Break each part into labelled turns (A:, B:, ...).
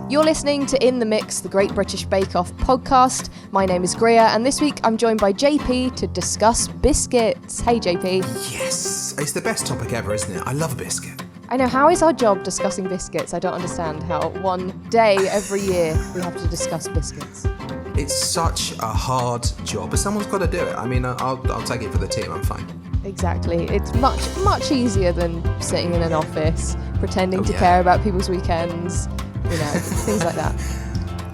A: You're listening to In the Mix, the Great British Bake Off podcast. My name is Greer, and this week I'm joined by JP to discuss biscuits. Hey, JP.
B: Yes, it's the best topic ever, isn't it? I love a biscuit.
A: I know, how is our job discussing biscuits? I don't understand how one day every year we have to discuss biscuits.
B: It's such a hard job, but someone's got to do it. I mean, I'll take it for the team, I'm fine.
A: Exactly. It's much easier than sitting in an office, pretending to care about people's weekends, you know, things like that.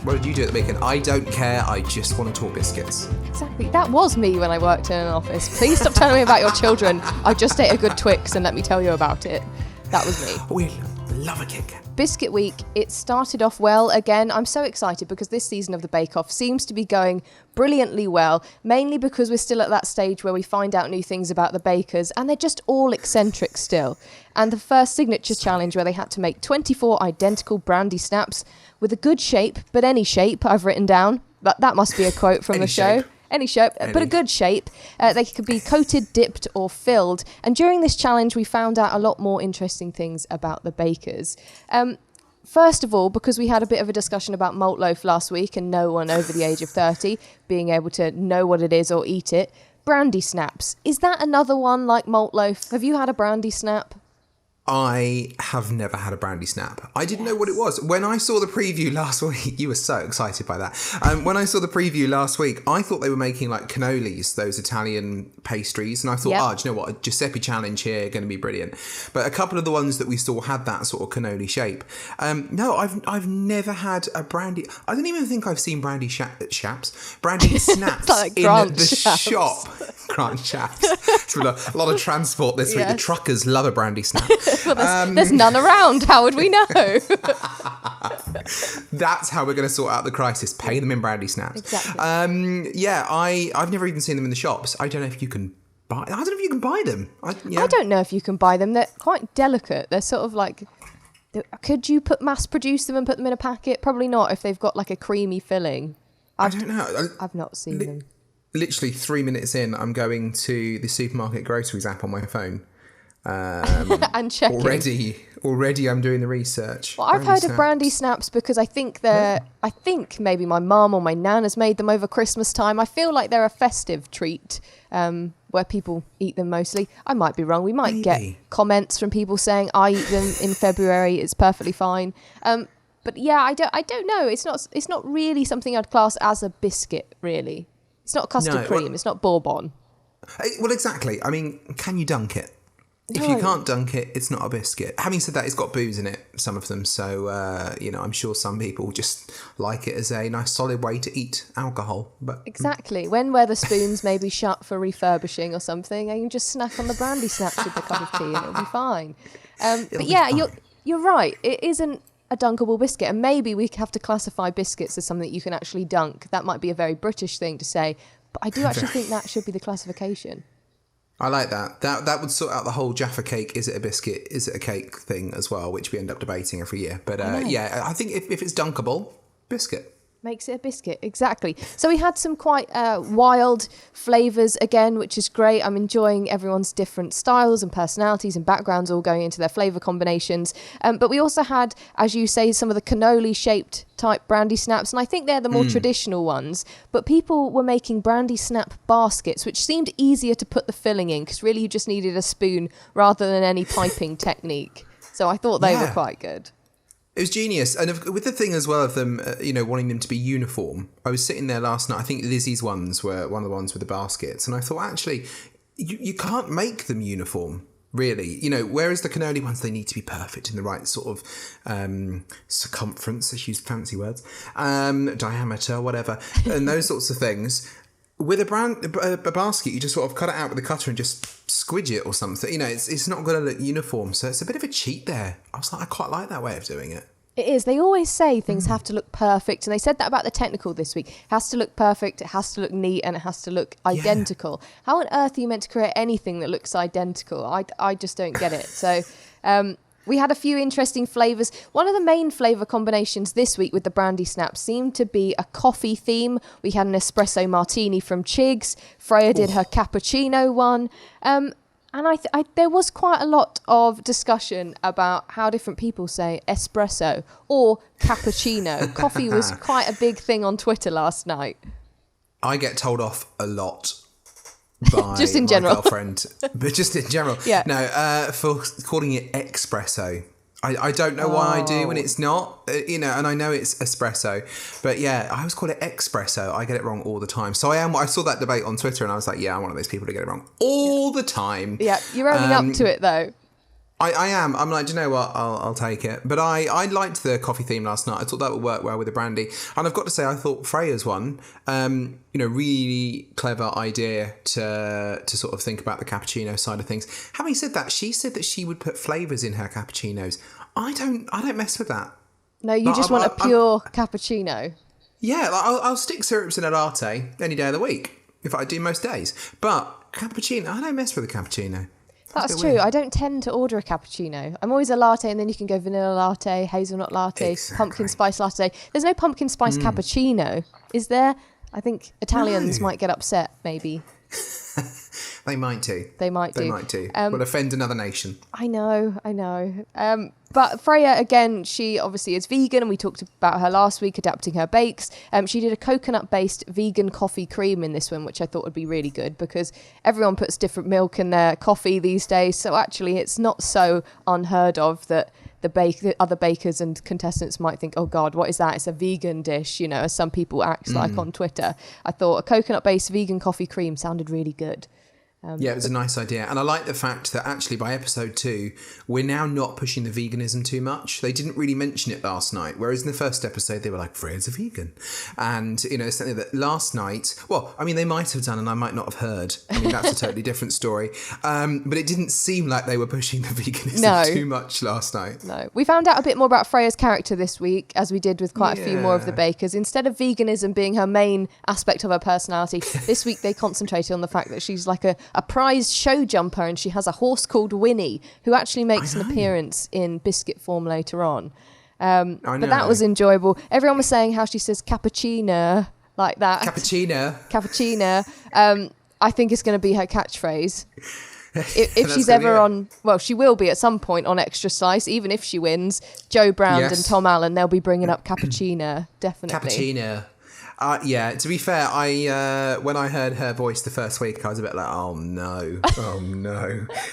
B: What did you do at the weekend? I don't care, I just want to talk biscuits.
A: Exactly. That was me when I worked in an office. Please stop telling me about your children. I just ate a good Twix and let me tell you about it. That was me.
B: We love a Kit Kat.
A: Biscuit Week, it started off well again. I'm so excited because this season of the Bake Off seems to be going brilliantly well, mainly because we're still at that stage where we find out new things about the bakers and they're just all eccentric still. And the first signature challenge where they had to make 24 identical Brandy Snaps with a good shape, but any shape, I've written down. But that must be a quote from the show. Any shape, but a good shape. They could be coated, dipped or filled. And during this challenge, we found out a lot more interesting things about the bakers. First of all, because we had a bit of a discussion about malt loaf last week and no one over the age of 30 being able to know what it is or eat it. Brandy Snaps. Is that another one like malt loaf? Have you had a Brandy Snap?
B: I have never had a Brandy Snap. I didn't know what it was. When I saw the preview last week, you were so excited by that. When I saw the preview last week, I thought they were making like cannolis, those Italian pastries. And I thought, do you know what? A Giuseppe challenge here, going to be brilliant. But a couple of the ones that we saw had that sort of cannoli shape. No, I've never had a Brandy. I don't even think I've seen Brandy Brandy Snaps
A: like
B: in the shop. Grant Shafts. It's been a lot of transport this week. The truckers love a Brandy Snap.
A: Well, there's none around. How would we know?
B: That's how we're going to sort out the crisis. Pay them in Brandy Snaps.
A: Exactly.
B: I've never even seen them in the shops. I don't know if you can buy. I don't know if you can buy them.
A: I don't know if you can buy them. They're quite delicate. They're sort of like. Could you mass produce them and put them in a packet? Probably not. If they've got like a creamy filling.
B: I don't know.
A: I've not seen them.
B: Literally 3 minutes in, I'm going to the supermarket groceries app on my phone. And checking. Already I'm doing the research.
A: Well, I've heard of Brandy Snaps because I think maybe my mum or my nan has made them over Christmas time. I feel like they're a festive treat where people eat them mostly. I might be wrong. We might get comments from people saying I eat them in February. It's perfectly fine. But yeah, I don't know. It's not really something I'd class as a biscuit, really. It's not custard cream. It's not bourbon.
B: Well, exactly. I mean, can you dunk it? If you can't dunk it, it's not a biscuit. Having said that, it's got booze in it, some of them. So, I'm sure some people just like it as a nice solid way to eat alcohol. But
A: exactly. When Weatherspoons may be shut for refurbishing or something, and you can just snack on the Brandy Snaps with a cup of tea and it'll be fine. But yeah, you're right. It isn't a dunkable biscuit. And maybe we have to classify biscuits as something that you can actually dunk. That might be a very British thing to say. But I do actually think that should be the classification.
B: I like that. That would sort out the whole Jaffa cake, is it a biscuit, is it a cake thing as well, which we end up debating every year. But I think if it's dunkable, biscuit.
A: Makes it a biscuit, exactly. So we had some quite wild flavours again, which is great. I'm enjoying everyone's different styles and personalities and backgrounds all going into their flavour combinations. But we also had, as you say, some of the cannoli-shaped type Brandy Snaps, and I think they're the more traditional ones. But people were making Brandy Snap baskets, which seemed easier to put the filling in, because really you just needed a spoon rather than any piping technique. So I thought they were quite good.
B: It was genius. And with the thing as well of them, wanting them to be uniform, I was sitting there last night. I think Lizzy's ones were one of the ones with the baskets. And I thought, actually, you can't make them uniform, really. Whereas the cannoli ones, they need to be perfect in the right sort of circumference, let's use fancy words, diameter, whatever, and those sorts of things. With a basket, you just sort of cut it out with a cutter and just squidge it or something. It's not going to look uniform. So it's a bit of a cheat there. I was like, I quite like that way of doing it.
A: It is. They always say things have to look perfect. And they said that about the technical this week. It has to look perfect, it has to look neat, and it has to look identical. How on earth are you meant to create anything that looks identical? I just don't get it. So we had a few interesting flavours. One of the main flavour combinations this week with the Brandy Snaps seemed to be a coffee theme. We had an espresso martini from Chigs. Freya did her cappuccino one. And there was quite a lot of discussion about how different people say espresso or cappuccino. Coffee was quite a big thing on Twitter last night.
B: I get told off a lot by
A: just in
B: my
A: general.
B: girlfriend, but just in general.
A: Yeah.
B: No, for calling it espresso. I don't know why I do when it's not, and I know it's espresso, but yeah, I always call it espresso. I get it wrong all the time. So I saw that debate on Twitter and I was like, yeah, I'm one of those people who get it wrong all the time.
A: Yeah, you're owning up to it though.
B: I am. I'm like, do you know what? I'll take it. But I liked the coffee theme last night. I thought that would work well with the brandy. And I've got to say, I thought Freya's one, really clever idea to sort of think about the cappuccino side of things. Having said that, she said that she would put flavours in her cappuccinos. I don't mess with that.
A: No, you just want a pure cappuccino.
B: Yeah, I'll stick syrups in a latte any day of the week, if I do most days. But cappuccino, I don't mess with a cappuccino.
A: That's true. Weird. I don't tend to order a cappuccino. I'm always a latte, and then you can go vanilla latte, hazelnut latte, pumpkin spice latte. There's no pumpkin spice cappuccino, is there? I think Italians might get upset, maybe.
B: They might do.
A: They might do.
B: Will offend another nation.
A: I know. But Freya, again, she obviously is vegan, and we talked about her last week, adapting her bakes. She did a coconut-based vegan coffee cream in this one, which I thought would be really good because everyone puts different milk in their coffee these days. So actually, it's not so unheard of that the other bakers and contestants might think, oh God, what is that? It's a vegan dish, as some people act like on Twitter. I thought a coconut-based vegan coffee cream sounded really good.
B: Yeah, it was a nice idea. And I like the fact that actually by episode 2, we're now not pushing the veganism too much. They didn't really mention it last night, whereas in the first episode, they were like, Freya's a vegan. And, it's something that last night, they might have done and I might not have heard. That's a totally different story. But it didn't seem like they were pushing the veganism too much last night.
A: No. We found out a bit more about Freya's character this week, as we did with quite a few more of the bakers. Instead of veganism being her main aspect of her personality, this week they concentrated on the fact that she's like a prized show jumper, and she has a horse called Winnie, who actually makes an appearance in Biscuit form later on. But that was enjoyable. Everyone was saying how she says cappuccino like that. Cappuccino. I think it's going to be her catchphrase. If she's ever on, she will be at some point on Extra Slice, even if she wins. Joe Brown and Tom Allen, they'll be bringing up cappuccino, definitely.
B: Cappuccino. To be fair, when I heard her voice the first week, I was a bit like, oh no.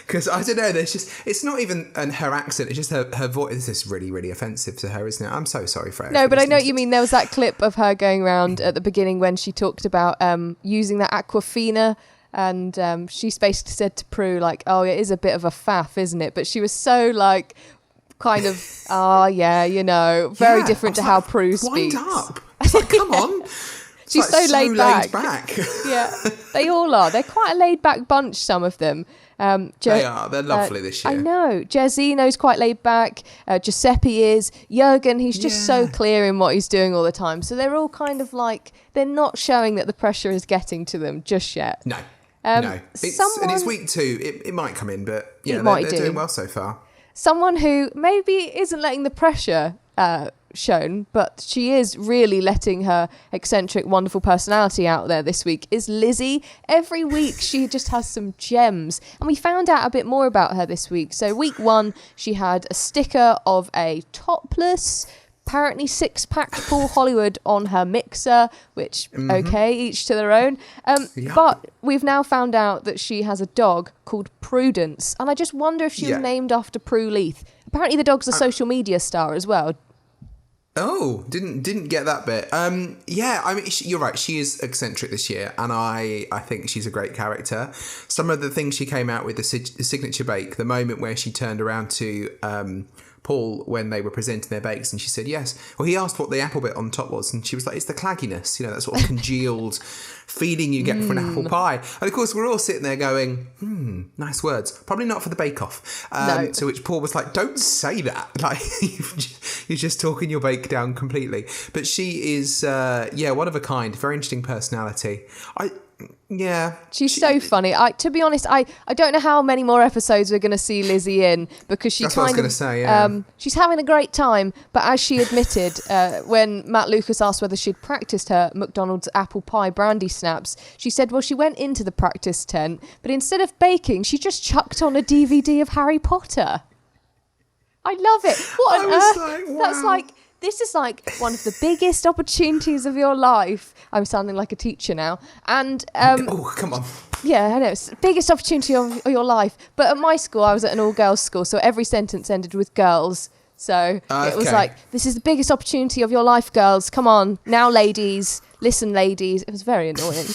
B: Because I don't know, it's not even her accent, it's just her voice. This is really, really offensive to her, isn't it? I'm so sorry for her.
A: No, but I know what you mean. There was that clip of her going around at the beginning when she talked about using that Aquafina. And she basically said to Prue, like, oh, it is a bit of a faff, isn't it? But she was so like, kind of, very different to how Prue speaks.
B: Wind up. It's like, come on.
A: She's so laid back. Yeah, they all are. They're quite a laid back bunch, some of them.
B: They are. They're lovely this year.
A: I know. Jerzino's quite laid back. Giuseppe is. Jürgen, he's just so clear in what he's doing all the time. So they're all kind of like, they're not showing that the pressure is getting to them just yet.
B: No. And it's week 2. It might come in, but they're doing well so far.
A: Someone who maybe isn't letting the pressure shown, but she is really letting her eccentric, wonderful personality out there this week, is Lizzy. Every week she just has some gems, and we found out a bit more about her this week. So week 1, she had a sticker of a topless, apparently 6-pack Paul Hollywood on her mixer, which, each to their own. But we've now found out that she has a dog called Prudence, and I just wonder if she was named after Prue Leith. Apparently the dog's a social media star as well.
B: Oh, didn't get that bit. You're right. She is eccentric this year, and I think she's a great character. Some of the things she came out with, the signature bake, the moment where she turned around to Paul when they were presenting their bakes, and she said yes. Well, he asked what the apple bit on top was, and she was like, it's the clagginess, that sort of congealed feeling you get from an apple pie. And of course, we're all sitting there going, nice words. Probably not for the bake-off. No. To which Paul was like, don't say that. Like, you're just talking your bake down completely. But she is, one of a kind, very interesting personality. Yeah.
A: She's so funny. To be honest, I don't know how many more episodes we're going to see Lizzy in, because
B: That's what I was going to say, yeah.
A: she's having a great time. But as she admitted when Matt Lucas asked whether she'd practiced her McDonald's apple pie brandy snaps, she said, well, she went into the practice tent, but instead of baking, she just chucked on a DVD of Harry Potter. I love it. What on earth?
B: Like, wow.
A: That's like... This is like one of the biggest opportunities of your life. I'm sounding like a teacher now. And
B: oh, come on.
A: yeah, I know. It's the biggest opportunity of your life. But at my school, I was at an all-girls school, so every sentence ended with girls. So it was like, this is the biggest opportunity of your life, girls. Come on. Now, ladies. Listen, ladies. It was very annoying.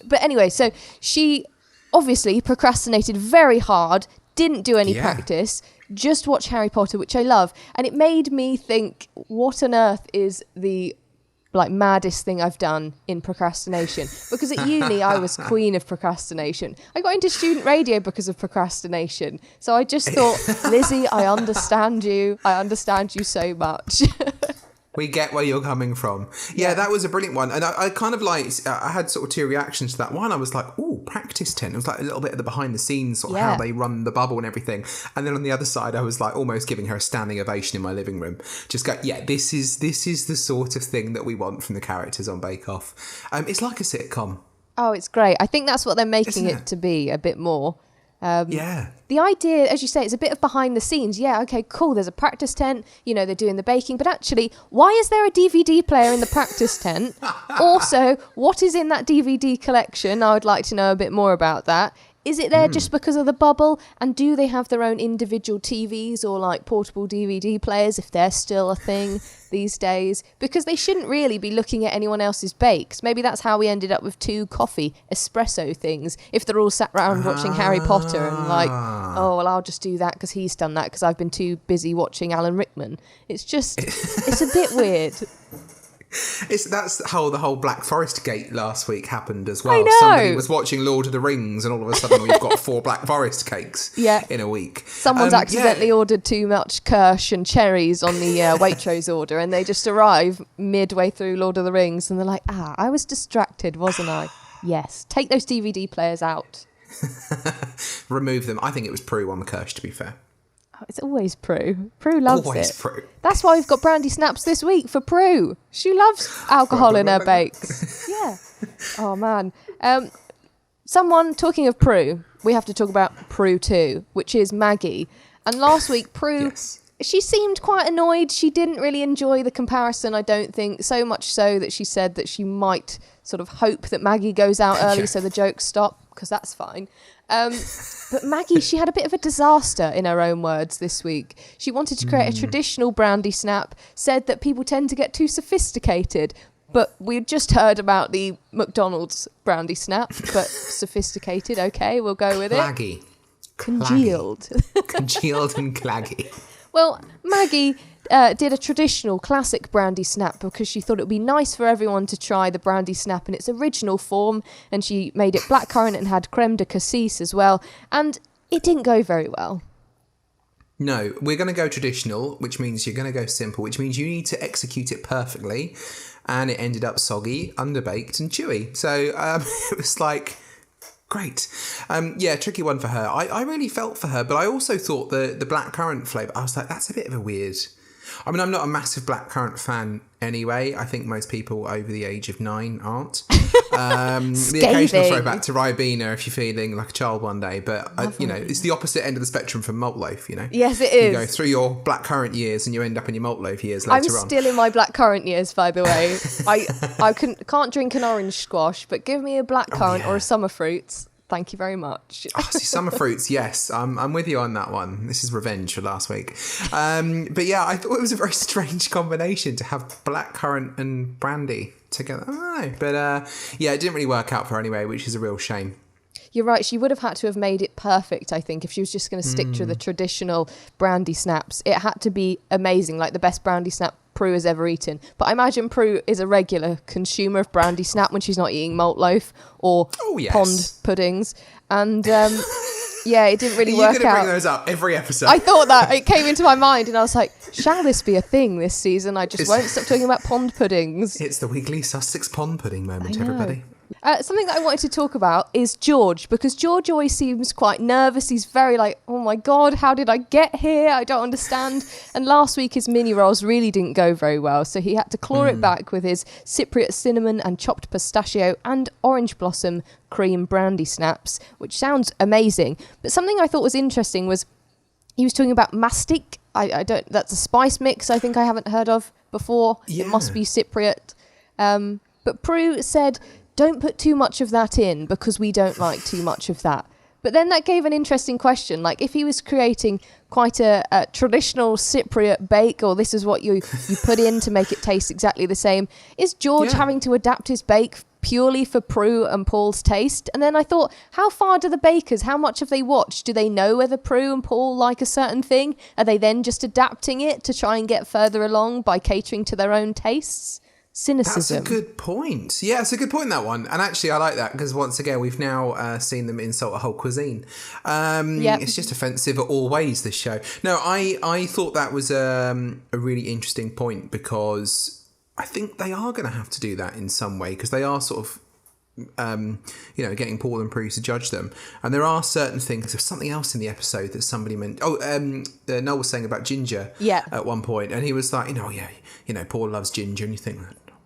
A: But anyway, so she obviously procrastinated very hard, didn't do any practice, just watch Harry Potter, which I love. And it made me think, what on earth is the maddest thing I've done in procrastination? Because at uni, I was queen of procrastination. I got into student radio because of procrastination. So I just thought, Lizzy, I understand you. I understand you so much.
B: We get where you're coming from. Yeah, that was a brilliant one. And I kind of liked, I had sort of two reactions to that. One, I was like, ooh, practice tent. It was like a little bit of the behind the scenes, sort of how they run the bubble and everything. And then on the other side, I was like almost giving her a standing ovation in my living room. Just go, yeah, this is the sort of thing that we want from the characters on Bake Off. It's like a sitcom.
A: Oh, it's great. I think that's what they're making it to be a bit more. The idea, as you say, it's a bit of behind the scenes. Yeah, okay, cool. There's a practice tent. You know, they're doing the baking. But actually, why is there a DVD player in the practice tent? Also, what is in that DVD collection? I would like to know a bit more about that. Is it there just because of the bubble? And do they have their own individual TVs or like portable DVD players, if they're still a thing these days? Because they shouldn't really be looking at anyone else's bakes. Maybe that's how we ended up with 2 coffee espresso things, if they're all sat around watching Harry Potter and like, oh, well, I'll just do that because he's done that because I've been too busy watching Alan Rickman. It's just, it's a bit weird.
B: That's how the whole Black Forest gate last week happened as well.
A: I know.
B: Somebody was watching Lord of the Rings and all of a sudden we've got 4 Black Forest cakes in a week.
A: Someone's accidentally ordered too much kirsch and cherries on the Waitrose order, and they just arrive midway through Lord of the Rings and they're like, I was distracted, wasn't I? Yes. Take those DVD players out.
B: Remove them. I think it was Prue on the kirsch, to be fair.
A: It's always Prue. Prue loves
B: always
A: it.
B: Prue.
A: That's why we've got Brandy Snaps this week for Prue. She loves alcohol in her bakes. Yeah. Oh, man. Someone, talking of Prue, we have to talk about Prue too, which is Maggie. And last week, Prue, she seemed quite annoyed. She didn't really enjoy the comparison, I don't think, so much so that she said that she might sort of hope that Maggie goes out early so the jokes stop, because that's fine. But Maggie, she had a bit of a disaster in her own words this week. She wanted to create a traditional brandy snap, said that people tend to get too sophisticated, but we'd just heard about the McDonald's brandy snap, but sophisticated, okay, we'll go with it.
B: Claggy.
A: Congealed.
B: Congealed and claggy.
A: Well, Maggie did a traditional classic brandy snap because she thought it would be nice for everyone to try the brandy snap in its original form, and she made it blackcurrant and had creme de cassis as well, and it didn't go very well.
B: No, we're going to go traditional, which means you're going to go simple, which means you need to execute it perfectly, and it ended up soggy, underbaked and chewy. So it was like... Great. Tricky one for her. I really felt for her, but I also thought the blackcurrant flavour, I was like, that's a bit of a weird... I mean, I'm not a massive blackcurrant fan anyway. I think most people over the age of 9 aren't. The occasional throwback to Ribena if you're feeling like a child one day, but it's the opposite end of the spectrum from malt loaf, you know?
A: Yes, it is.
B: You go through your blackcurrant years and you end up in your malt loaf years later on.
A: I'm still in my blackcurrant years, by the way. I can't drink an orange squash, but give me a blackcurrant or a summer fruits. Thank you very much.
B: Summer fruits, yes. I'm with you on that one. This is revenge for last week. But yeah, I thought it was a very strange combination to have blackcurrant and brandy together. I don't know. But it didn't really work out for her anyway, which is a real shame.
A: You're right. She would have had to have made it perfect, I think, if she was just going to stick to the traditional brandy snaps. It had to be amazing, like the best brandy snap Prue has ever eaten. But I imagine Prue is a regular consumer of brandy snap when she's not eating malt loaf or pond puddings. And it didn't really work out. You're going to
B: bring those up every episode.
A: I thought that. It came into my mind and I was like, shall this be a thing this season? I just won't stop talking about pond puddings.
B: It's the weekly Sussex pond pudding moment, everybody.
A: Something that I wanted to talk about is George, because George always seems quite nervous. He's very like, oh my God, how did I get here? I don't understand. And last week his mini rolls really didn't go very well, so he had to claw it back with his Cypriot cinnamon and chopped pistachio and orange blossom cream brandy snaps, which sounds amazing. But something I thought was interesting was he was talking about mastic. I don't. That's a spice mix I think I haven't heard of before.
B: Yeah.
A: It must be Cypriot. But Prue said, don't put too much of that in because we don't like too much of that. But then that gave an interesting question. Like if he was creating quite a traditional Cypriot bake, or this is what you put in to make it taste exactly the same, is George having to adapt his bake purely for Prue and Paul's taste? And then I thought, how far do the bakers, how much have they watched? Do they know whether Prue and Paul like a certain thing? Are they then just adapting it to try and get further along by catering to their own tastes? Cynicism.
B: That's a good point. Yeah, it's a good point, that one. And actually, I like that because once again, we've now seen them insult a whole cuisine. It's just offensive at all ways, this show. No, I thought that was a really interesting point because I think they are going to have to do that in some way because they are sort of getting Paul and Prue to judge them. And there are certain things. There's something else in the episode that somebody meant. Noel was saying about ginger at one point, and he was like, Paul loves ginger, and you think,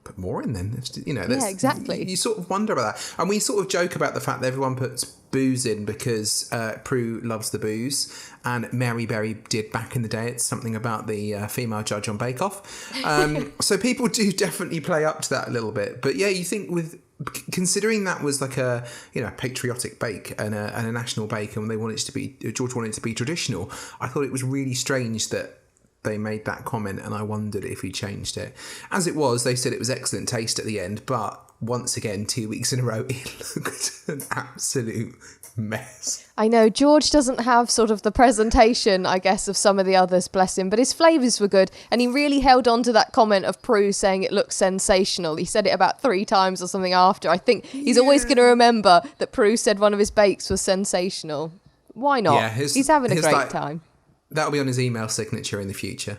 B: put more in then.
A: Exactly.
B: You sort of wonder about that. And we sort of joke about the fact that everyone puts booze in because Prue loves the booze, and Mary Berry did back in the day. It's something about the female judge on Bake Off. So people do definitely play up to that a little bit. But yeah, you think considering that was like a patriotic bake and a national bake, and George wanted it to be traditional, I thought it was really strange that they made that comment, and I wondered if he changed it. As it was, they said it was excellent taste at the end, but once again, 2 weeks in a row, it looked an absolute mess.
A: I know, George doesn't have sort of the presentation, I guess, of some of the others, bless him, but his flavours were good, and he really held on to that comment of Prue saying it looks sensational. He said it about 3 times or something after. I think he's always going to remember that Prue said one of his bakes was sensational. Why not? Yeah, he's having a great time.
B: That'll be on his email signature in the future.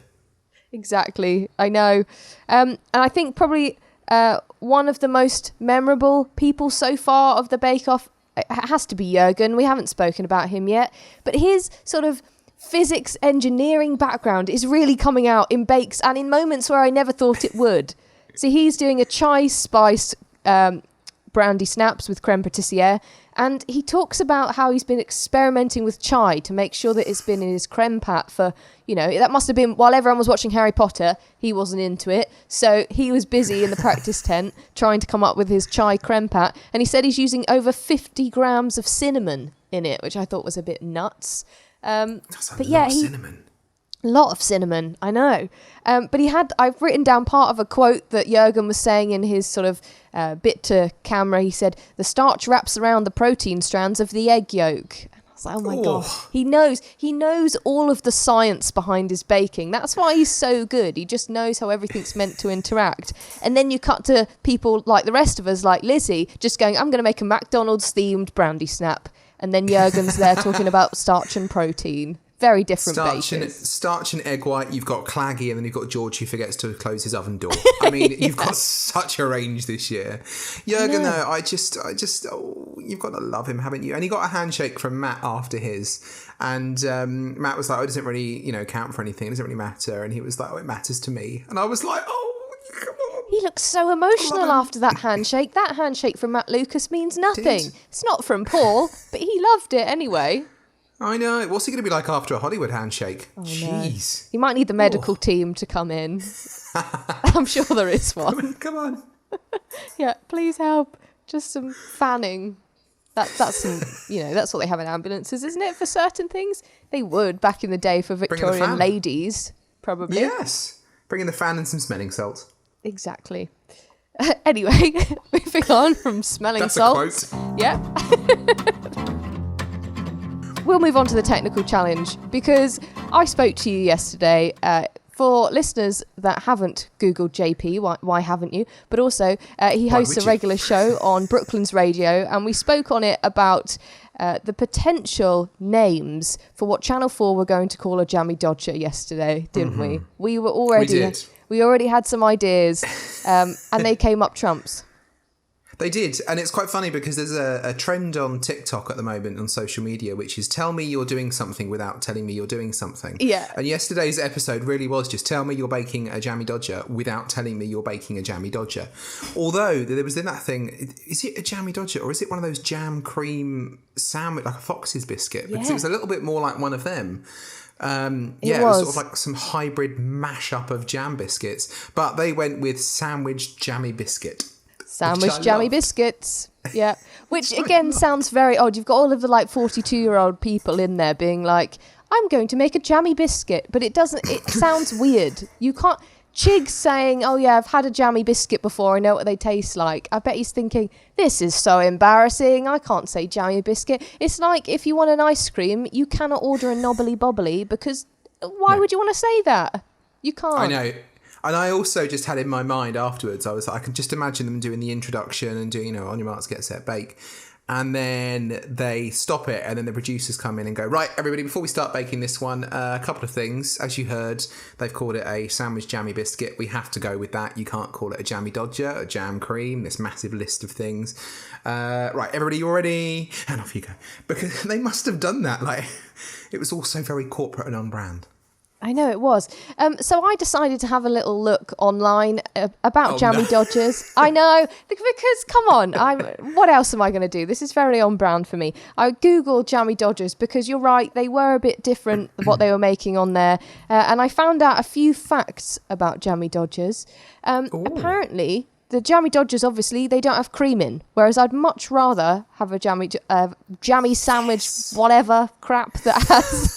A: Exactly, I know. And I think probably one of the most memorable people so far of the Bake Off has to be Jürgen. We haven't spoken about him yet, but his sort of physics engineering background is really coming out in bakes and in moments where I never thought it would. So he's doing a chai spice brandy snaps with creme patissiere, and he talks about how he's been experimenting with chai to make sure that it's been in his creme pat for, that must have been while everyone was watching Harry Potter. He wasn't into it, so he was busy in the practice tent trying to come up with his chai creme pat, and he said he's using over 50 grams of cinnamon in it, which I thought was a bit nuts.
B: That's a lot of cinnamon.
A: A lot of cinnamon, I know. But I've written down part of a quote that Jürgen was saying in his sort of bit to camera. He said, the starch wraps around the protein strands of the egg yolk. And I was like, oh my God. He knows all of the science behind his baking. That's why he's so good. He just knows how everything's meant to interact. And then you cut to people like the rest of us, like Lizzy, just going, I'm going to make a McDonald's themed brandy snap. And then Jürgen's there talking about starch and protein. Very different
B: starch and egg white. You've got Claggy, and then you've got George who forgets to close his oven door. I mean, You've got such a range this year. Jürgen, though, I just, you've got to love him, haven't you? And he got a handshake from Matt after his, and Matt was like, "Oh, it doesn't really, count for anything. It doesn't really matter." And he was like, "Oh, it matters to me." And I was like, "Oh, come on."
A: He looked so emotional after that handshake. That handshake from Matt Lucas means nothing. It's not from Paul, but he loved it anyway.
B: I know. What's he going to be like after a Hollywood handshake? Oh, jeez.
A: No. He might need the medical team to come in. I'm sure there is one.
B: Come on.
A: Yeah, please help. Just some fanning. That's some, that's what they have in ambulances, isn't it? For certain things, they would back in the day for Victorian ladies, probably.
B: Yes. Bring in the fan and some smelling salts.
A: Exactly. Anyway, moving on from smelling salts.
B: That's a quote.
A: Yeah. We'll move on to the technical challenge because I spoke to you yesterday. For listeners that haven't Googled JP, why haven't you? But also, he hosts a regular show on Brooklands Radio, and we spoke on it about the potential names for what Channel 4 were going to call a jammy dodger yesterday, didn't we? We already had some ideas, and they came up trumps.
B: They did, and it's quite funny because there's a trend on TikTok at the moment on social media, which is tell me you're doing something without telling me you're doing something.
A: Yeah.
B: And yesterday's episode really was just tell me you're baking a jammy dodger without telling me you're baking a jammy dodger. Although there was in that thing, is it a jammy dodger or is it one of those jam cream sandwich, like a Fox's biscuit? Because it was a little bit more like one of them. It was sort of like some hybrid mashup of jam biscuits, but they went with sandwich jammy biscuit.
A: Sandwich jammy biscuits. Yeah. Which again sounds very odd. You've got all of the like 42-year-old people in there being like, I'm going to make a jammy biscuit, but it sounds weird. You can't. Chig's saying, oh yeah, I've had a jammy biscuit before, I know what they taste like. I bet he's thinking, this is so embarrassing, I can't say jammy biscuit. It's like if you want an ice cream, you cannot order a knobbly bobbly because why would you want to say that? You can't.
B: I know. And I also just had in my mind afterwards, I could just imagine them doing the introduction and doing, on your marks, get set, bake. And then they stop it, and then the producers come in and go, right, everybody, before we start baking this one, a couple of things. As you heard, they've called it a sandwich jammy biscuit. We have to go with that. You can't call it a jammy dodger, a jam cream, this massive list of things. Right, everybody, you ready? And off you go. Because they must have done that. Like, it was all so very corporate and on brand.
A: I know it was. So I decided to have a little look online about jammy dodgers. I know, because come on, what else am I going to do? This is very on brand for me. I googled jammy dodgers because you're right, they were a bit different what they were making on there. And I found out a few facts about jammy dodgers. Apparently, the jammy dodgers, obviously, they don't have cream in, whereas I'd much rather have a jammy sandwich, whatever crap that has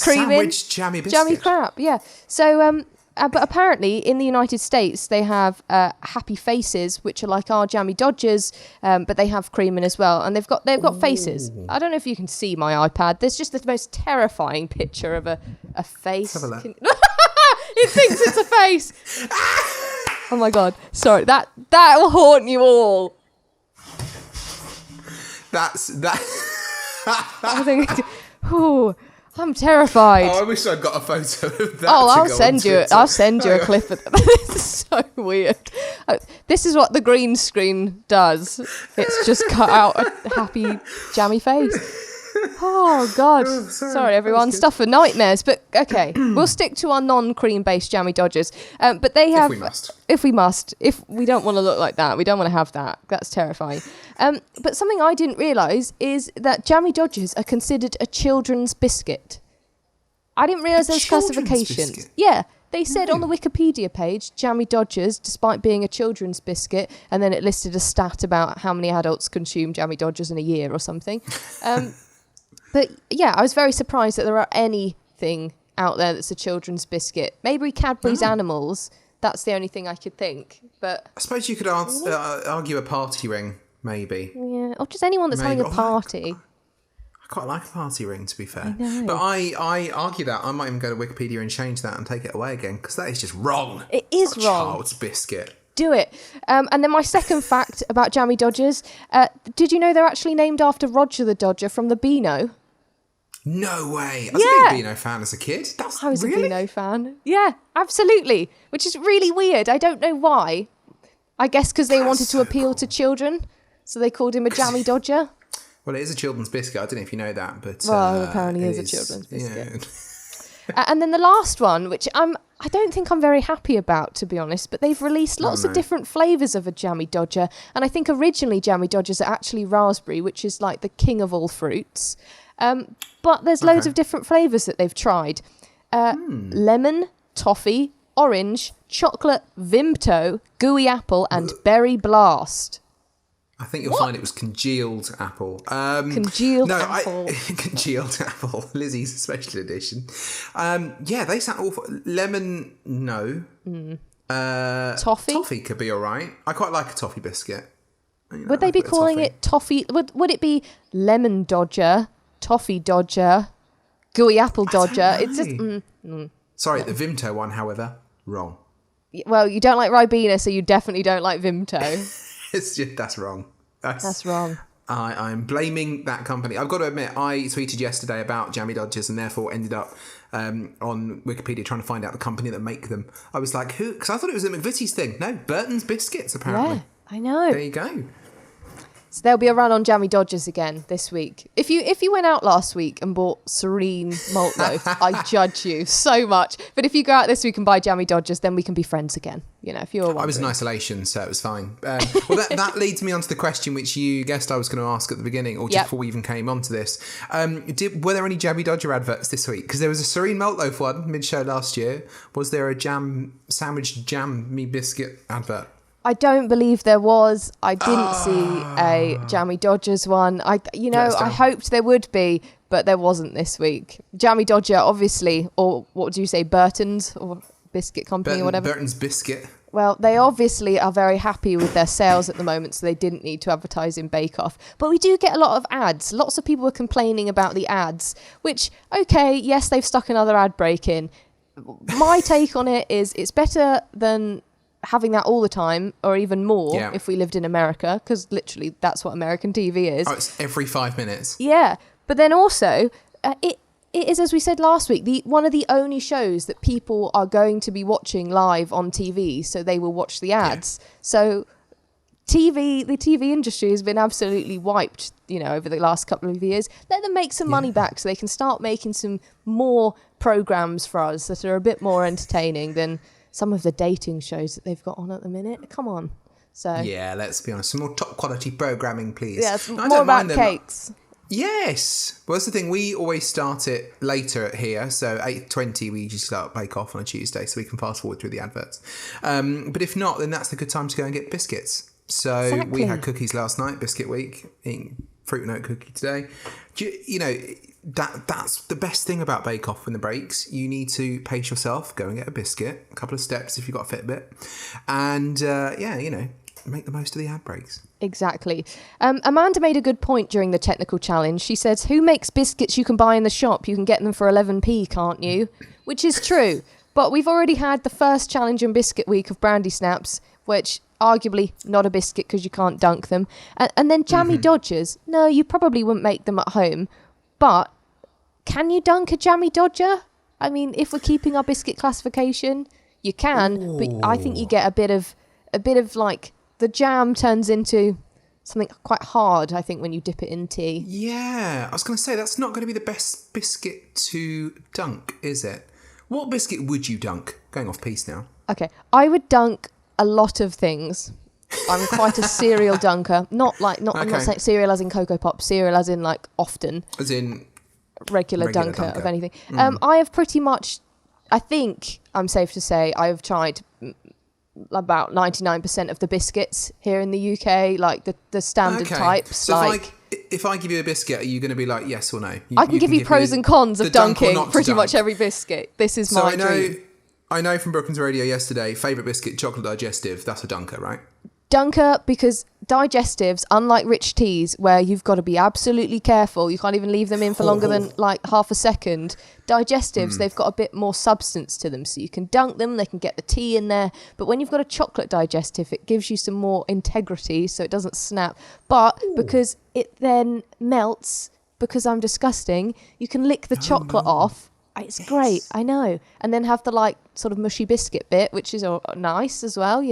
A: cream in.
B: Jammy biscuit.
A: Jammy crap, yeah. So, but apparently in the United States they have Happy Faces, which are like our jammy dodgers, but they have cream in as well, and they've got faces. I don't know if you can see my iPad. There's just the most terrifying picture of a face.
B: Let's have a look.
A: It thinks it's a face. Oh my god! Sorry, that will haunt you all.
B: That.
A: I think. I'm terrified.
B: Oh, I wish I'd got a photo of that.
A: Oh, I'll send you it. I'll send you a clip of that. This is so weird. This is what the green screen does. It's just cut out a happy jammy face. Oh God! Sorry, everyone. Stuff for nightmares. But okay, we'll stick to our non-cream based jammy dodgers. But they have, if we must, if we don't want to look like that, we don't want to have that. That's terrifying. But something I didn't realise is that jammy dodgers are considered a children's biscuit. I didn't realise those classifications.
B: Biscuit?
A: Yeah. They said on the Wikipedia page, jammy dodgers, despite being a children's biscuit, and then it listed a stat about how many adults consume jammy dodgers in a year or something. But yeah, I was very surprised that there are anything out there that's a children's biscuit. Maybe Cadbury's Animals. That's the only thing I could think. But
B: I suppose you could argue a party ring, maybe.
A: Yeah, or just anyone that's having a party.
B: I quite like a party ring, to be fair. But I argue that. I might even go to Wikipedia and change that and take it away again, because that is just wrong.
A: It is wrong.
B: Child's biscuit.
A: Do it. And then my second fact about jammy dodgers. Did you know they're actually named after Roger the Dodger from the Beano?
B: No way. I was a big Beano fan as a kid.
A: I was a Beano fan. Yeah, absolutely. Which is really weird. I don't know why. I guess because they wanted to appeal to children. So they called him a jammy dodger.
B: Well, it is a children's biscuit. I don't know if you know that. But
A: well, apparently it is a children's biscuit. Yeah. And then the last one, which I don't think I'm very happy about, to be honest, but they've released lots of different flavours of a jammy dodger. And I think originally jammy dodgers are actually raspberry, which is like the king of all fruits. But there's loads of different flavours that they've tried. Lemon, toffee, orange, chocolate, Vimto, gooey apple, and berry blast.
B: I think you'll find it was congealed apple.
A: Congealed apple.
B: Congealed apple. Lizzy's special edition. Yeah, they sound awful. Lemon, no.
A: Toffee?
B: Toffee could be all right. I quite like a toffee biscuit.
A: Would they be calling it toffee? Would it be lemon dodger, toffee dodger, gooey apple dodger? It's just...
B: Sorry, the Vimto one, however, wrong.
A: Well, you don't like Ribena, so you definitely don't like Vimto.
B: It's just, that's wrong.
A: That's wrong.
B: I'm blaming that company. I've got to admit, I tweeted yesterday about jammy dodgers and therefore ended up on Wikipedia trying to find out the company that make them. I was like, who? Because I thought it was a McVitie's thing. No, Burton's Biscuits, apparently.
A: Yeah, I know.
B: There you go.
A: So there'll be a run on jammy dodgers again this week. If you went out last week and bought Serene malt loaf, I judge you so much. But if you go out this week and buy jammy dodgers, then we can be friends again. You know, if you're wondering.
B: I was in isolation, so it was fine. Well, that leads me on to the question which you guessed I was going to ask at the beginning, or just before we even came on to this. Were there any jammy dodger adverts this week? Because there was a Serene malt loaf one mid-show last year. Was there a jam sandwich jammy biscuit advert?
A: I don't believe there was. I didn't see a Jammy Dodgers one. I hoped there would be, but there wasn't this week. Jammy Dodger, obviously, or what do you say, Burton's or Biscuit Company or whatever?
B: Burton's Biscuit.
A: Well, they obviously are very happy with their sales at the moment, so they didn't need to advertise in Bake Off. But we do get a lot of ads. Lots of people are complaining about the ads, which, okay, yes, they've stuck another ad break in. My take on it is it's better than having that all the time, or even more if we lived in America, because literally that's what American TV is.
B: Oh, it's every 5 minutes.
A: Yeah, but then also it is, as we said last week, one of the only shows that people are going to be watching live on TV, so they will watch the ads. So the TV industry has been absolutely wiped, over the last couple of years. Let them make some money back so they can start making some more programs for us that are a bit more entertaining than some of the dating shows that they've got on at the minute. Come on. So
B: yeah, let's be honest. Some more top quality programming, please.
A: Yeah, it's more about cakes.
B: Yes. Well, that's the thing. We always start it later here. So 8:20, we usually start Bake Off on a Tuesday, so we can fast forward through the adverts. But if not, then that's the good time to go and get biscuits. So we had cookies last night, Biscuit Week, eating fruit and oat cookie today. That's the best thing about Bake Off in the breaks. You need to pace yourself, go and get a biscuit, a couple of steps if you've got a Fitbit, and make the most of the ad breaks.
A: Exactly. Amanda made a good point during the technical challenge. She says, who makes biscuits you can buy in the shop? You can get them for 11p, can't you? Which is true. But we've already had the first challenge on Biscuit Week of Brandy Snaps, which arguably not a biscuit because you can't dunk them. And then Jammy Dodgers. No, you probably wouldn't make them at home. But can you dunk a Jammy Dodger? I mean, if we're keeping our biscuit classification, you can. But I think you get a bit of like the jam turns into something quite hard, I think, when you dip it in tea.
B: Yeah, I was going to say, that's not going to be the best biscuit to dunk, is it? What biscuit would you dunk? Going off piece now.
A: Okay, I would dunk a lot of things. I'm quite a cereal dunker. I'm not saying cereal as in Cocoa Pop, cereal as in like often. As in regular dunker of anything. I have pretty much, I think I'm safe to say, I have tried about 99% of the biscuits here in the UK, like the standard types. So
B: if I give you a biscuit, are you going to be like yes or no?
A: I can give you pros and cons of dunking pretty much every biscuit. This is my dream.
B: I know from Brooklyn's Radio yesterday, favourite biscuit, chocolate digestive. That's a dunker, right?
A: Dunker, because digestives, unlike rich teas, where you've got to be absolutely careful, you can't even leave them in for longer than like half a second. Digestives, they've got a bit more substance to them, so you can dunk them, they can get the tea in there. But when you've got a chocolate digestive, it gives you some more integrity, so it doesn't snap. But because it then melts, because I'm disgusting, you can lick the chocolate off. It's great, I know. And then have the like sort of mushy biscuit bit, which is nice as well,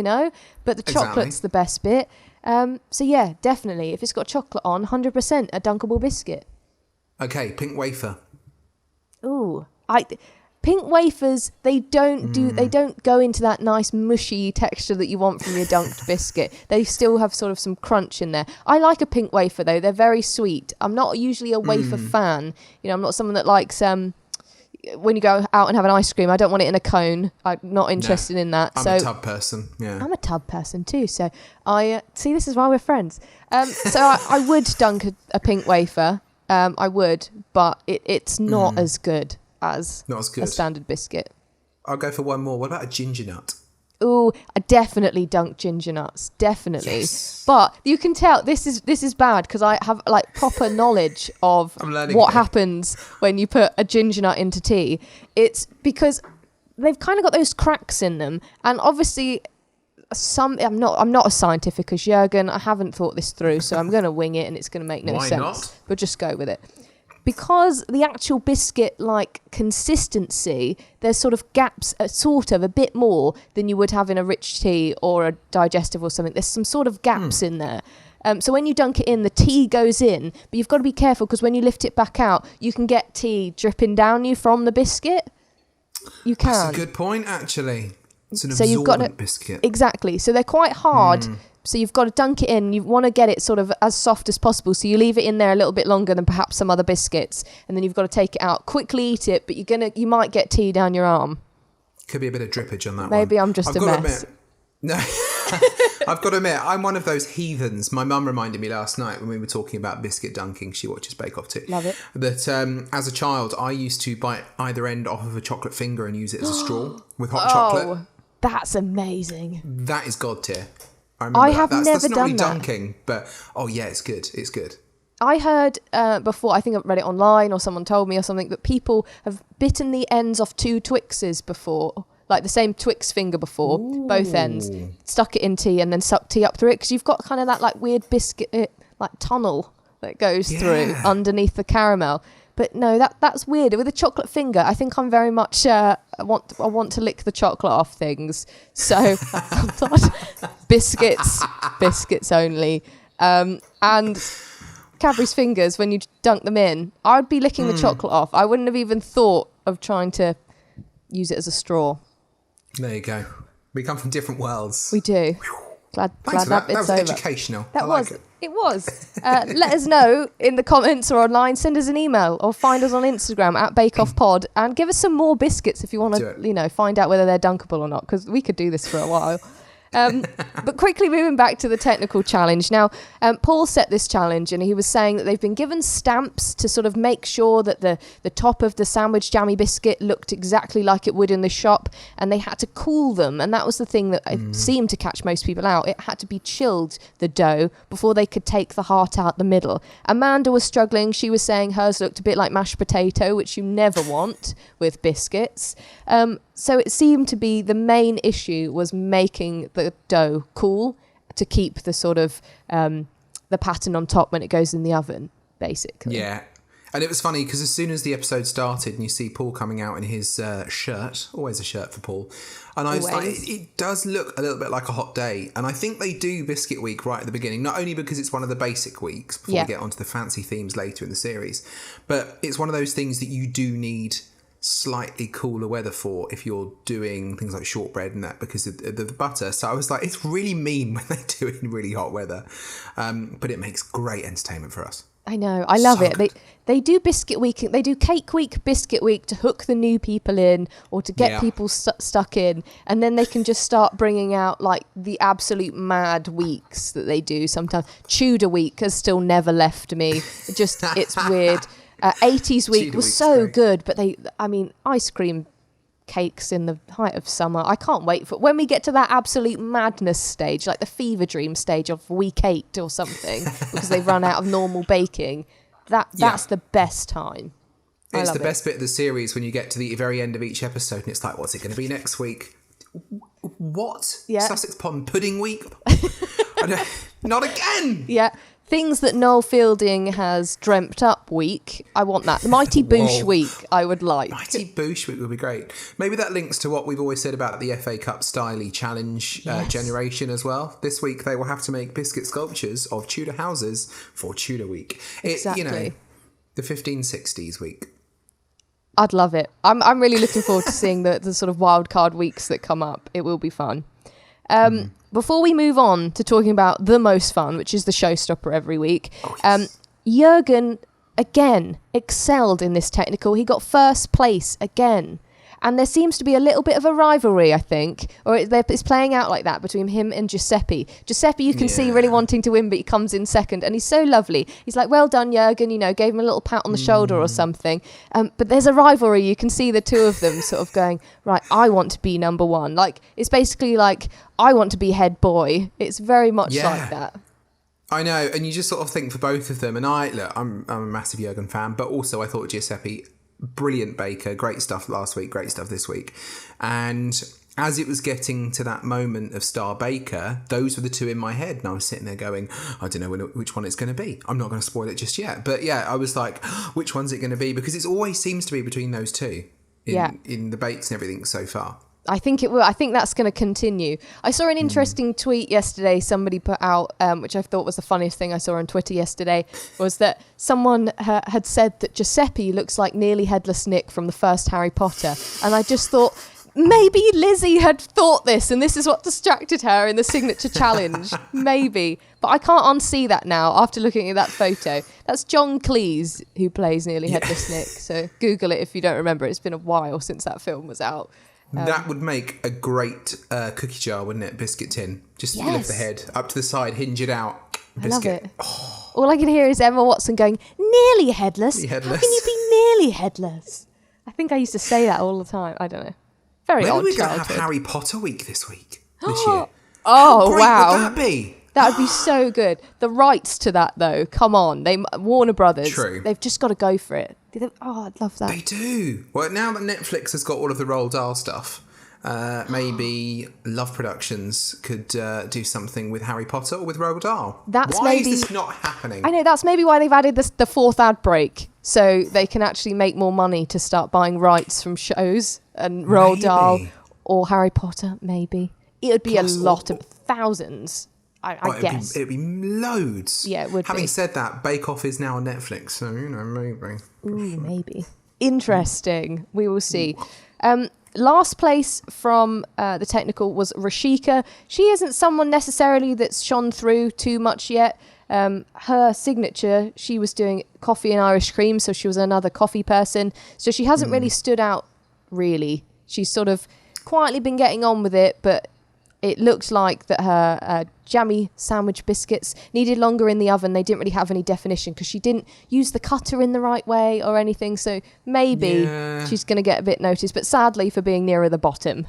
A: but the chocolate's the best bit. So yeah, definitely, if it's got chocolate on, 100% a dunkable biscuit.
B: Okay, pink wafer.
A: Ooh, pink wafers, they don't go into that nice mushy texture that you want from your dunked biscuit. They still have sort of some crunch in there. I like a pink wafer though, they're very sweet. I'm not usually a wafer fan. I'm not someone that likes when you go out and have an ice cream, I don't want it in a cone. I'm not interested in that.
B: I'm a tub person. Yeah,
A: I'm a tub person too. So I see. This is why we're friends. So I would dunk a pink wafer. I would, but it's not as good as a standard biscuit.
B: I'll go for one more. What about a ginger nut?
A: Ooh, I definitely dunk ginger nuts, definitely. Yes. But you can tell this is bad because I have like proper knowledge of what happens when you put a ginger nut into tea. It's because they've kind of got those cracks in them, and obviously I'm not as scientific as Jürgen. I haven't thought this through, so I'm going to wing it, and it's going to make no
B: Why
A: sense.
B: not?
A: But just go with it. Because the actual biscuit like consistency, there's sort of gaps, sort of a bit more than you would have in a rich tea or a digestive or something. There's some sort of gaps in there. So when you dunk it in, the tea goes in, but you've got to be careful because when you lift it back out, you can get tea dripping down you from the biscuit. You can.
B: That's a good point, actually. It's an
A: So you've got
B: absorbent biscuit.
A: Exactly. So they're quite hard. So you've got to dunk it in. You want to get it sort of as soft as possible. So you leave it in there a little bit longer than perhaps some other biscuits, and then you've got to take it out, quickly eat it. But you might get tea down your arm.
B: Could be a bit of drippage on that one.
A: Maybe I'm just a mess.
B: No, I've got to admit, I'm one of those heathens. My mum reminded me last night when we were talking about biscuit dunking. She watches Bake Off too.
A: Love it.
B: That as a child, I used to bite either end off of a chocolate finger and use it as a straw with hot chocolate.
A: That's amazing.
B: That is God tier.
A: I have never
B: that's not
A: done
B: really
A: that.
B: Dunking, but it's good. It's good.
A: I heard before, I think I read it online or someone told me or something, that people have bitten the ends off 2 Twixes before, like the same Twix finger before, both ends, stuck it in tea and then sucked tea up through it, because you've got kind of that like weird biscuit like tunnel that goes through underneath the caramel. But no, that's weird. With a chocolate finger, I think I'm very much I want to lick the chocolate off things. So I thought biscuits only. And Cadbury's fingers, when you dunk them in, I'd be licking the chocolate off. I wouldn't have even thought of trying to use it as a straw.
B: There you go. We come from different worlds.
A: We do. Glad that bit's
B: was
A: over.
B: educational.
A: It was. Let us know in the comments or online. Send us an email or find us on Instagram at BakeOffPod and give us some more biscuits if you want to, find out whether they're dunkable or not, because we could do this for a while. But quickly moving back to the technical challenge. Now, Paul set this challenge and he was saying that they've been given stamps to sort of make sure that the top of the sandwich jammy biscuit looked exactly like it would in the shop, and they had to cool them. And that was the thing that seemed to catch most people out. It had to be chilled, the dough, before they could take the heart out the middle. Amanda was struggling. She was saying hers looked a bit like mashed potato, which you never want with biscuits. So it seemed to be the main issue was making the dough cool to keep the sort of the pattern on top when it goes in the oven, basically.
B: Yeah. And it was funny because as soon as the episode started and you see Paul coming out in his shirt, always a shirt for Paul, and I was like, it does look a little bit like a hot day. And I think they do Biscuit Week right at the beginning, not only because it's one of the basic weeks before we get onto the fancy themes later in the series, but it's one of those things that you do need slightly cooler weather for if you're doing things like shortbread and that, because of the butter. So I was like, it's really mean when they do it in really hot weather, but it makes great entertainment for us.
A: I know, I love it. They do Biscuit Week, they do Cake Week, Biscuit Week to hook the new people in or to get people stuck in, and then they can just start bringing out like the absolute mad weeks that they do sometimes. Tudor Week has still never left me. It's weird. 80s Week was so good, but ice cream cakes in the height of summer. I can't wait for when we get to that absolute madness stage, like the fever dream stage of week 8 or something, because they've run out of normal baking. That's the best time.
B: It's the best bit of the series when you get to the very end of each episode and it's like, what's it going to be next week? What?
A: Yeah.
B: Sussex Pond Pudding Week? Not again!
A: Yeah. Things that Noel Fielding has dreamt up week. I want that. The Mighty Boosh Week, I would like.
B: Mighty Boosh Week would be great. Maybe that links to what we've always said about the FA Cup Styly Challenge generation as well. This week they will have to make biscuit sculptures of Tudor houses for Tudor Week.
A: Exactly.
B: The 1560s week.
A: I'd love it. I'm really looking forward to seeing the sort of wild card weeks that come up. It will be fun. Before we move on to talking about the most fun, which is the Showstopper every week, Jürgen, again, excelled in this technical. He got first place again. And there seems to be a little bit of a rivalry, I think, or it's playing out like that between him and Giuseppe. Giuseppe, you can see really wanting to win, but he comes in second, and he's so lovely. He's like, well done, Jürgen, gave him a little pat on the shoulder or something. But there's a rivalry. You can see the two of them sort of going, right, I want to be number one. Like, it's basically like, I want to be head boy. It's very much like that.
B: I know, and you just sort of think for both of them, and I'm a massive Jürgen fan, but also I thought Giuseppe, brilliant baker, great stuff last week, great stuff this week. And as it was getting to that moment of Star Baker, those were the two in my head. And I was sitting there going, I don't know which one it's going to be. I'm not going to spoil it just yet. But yeah, I was like, which one's it going to be? Because it always seems to be between those two in the bakes and everything so far.
A: I think it will. I think that's going to continue. I saw an interesting tweet yesterday somebody put out, which I thought was the funniest thing I saw on Twitter yesterday, was that someone had said that Giuseppe looks like nearly headless Nick from the first Harry Potter. And I just thought, maybe Lizzy had thought this and this is what distracted her in the signature challenge. Maybe. But I can't unsee that now after looking at that photo. That's John Cleese who plays nearly headless Nick. So Google it if you don't remember. It's been a while since that film was out.
B: That would make a great cookie jar, wouldn't it? Biscuit tin. Just lift the head up to the side, hinge it out. Biscuit.
A: I love it. Oh. All I can hear is Emma Watson going, nearly headless? How can you be nearly headless? I think I used to say that all the time. I don't know. Very odd childhood.
B: When are we going to have Harry Potter week this year? Oh,
A: wow.
B: Would that be?
A: That would be so good. The rights to that, though, come on. Warner Brothers.
B: True.
A: They've just got to go for it. I'd love that.
B: They do. Well, now that Netflix has got all of the Roald Dahl stuff, maybe Love Productions could do something with Harry Potter or with Roald Dahl. Why is this not happening?
A: I know, that's maybe why they've added the fourth ad break, so they can actually make more money to start buying rights from shows and Roald Dahl or Harry Potter, maybe. It would be a lot of thousands. I guess.
B: It'd be loads.
A: Yeah, it would
B: Having said that, Bake Off is now on Netflix, so, maybe.
A: Ooh, maybe. Interesting. We will see. Last place from the technical was Rashika. She isn't someone necessarily that's shone through too much yet. Her signature, she was doing coffee and Irish cream, so she was another coffee person. So she hasn't really stood out, really. She's sort of quietly been getting on with it, but it looked like that her jammy sandwich biscuits needed longer in the oven. They didn't really have any definition because she didn't use the cutter in the right way or anything. So maybe she's going to get a bit noticed, but sadly for being nearer the bottom.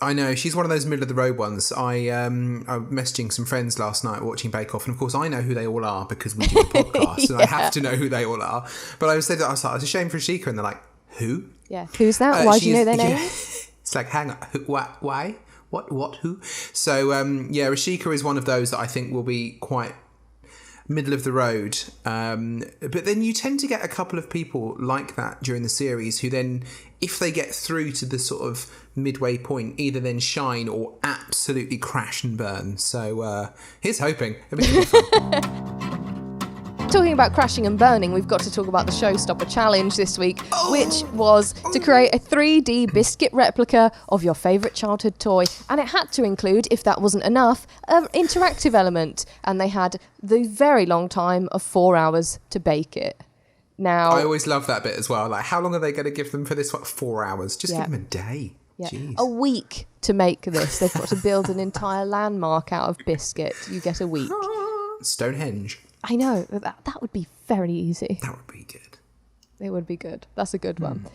B: I know, she's one of those middle of the road ones. I was messaging some friends last night watching Bake Off, and of course I know who they all are because we do the podcast, and I have to know who they all are. But I was like, it's a shame for Rashika, and they're like, who?
A: Yeah, who's that? Why do you know their name?
B: It's like, hang on, why? What, who? So, Rashika is one of those that I think will be quite middle of the road. But then you tend to get a couple of people like that during the series who then, if they get through to the sort of midway point, either then shine or absolutely crash and burn. So, here's hoping. It'll be really fun.
A: Talking about crashing and burning, we've got to talk about the Showstopper challenge this week, which was to create a 3D biscuit replica of your favourite childhood toy. And it had to include, if that wasn't enough, an interactive element. And they had the very long time of 4 hours to bake it. Now,
B: I always love that bit as well. Like, how long are they going to give them for this? 4 hours? Just give them a day.
A: Yeah.
B: Jeez.
A: A week to make this. They've got to build an entire landmark out of biscuit. You get a week.
B: Stonehenge.
A: I know, that would be very easy.
B: That would be good.
A: It would be good. That's a good one.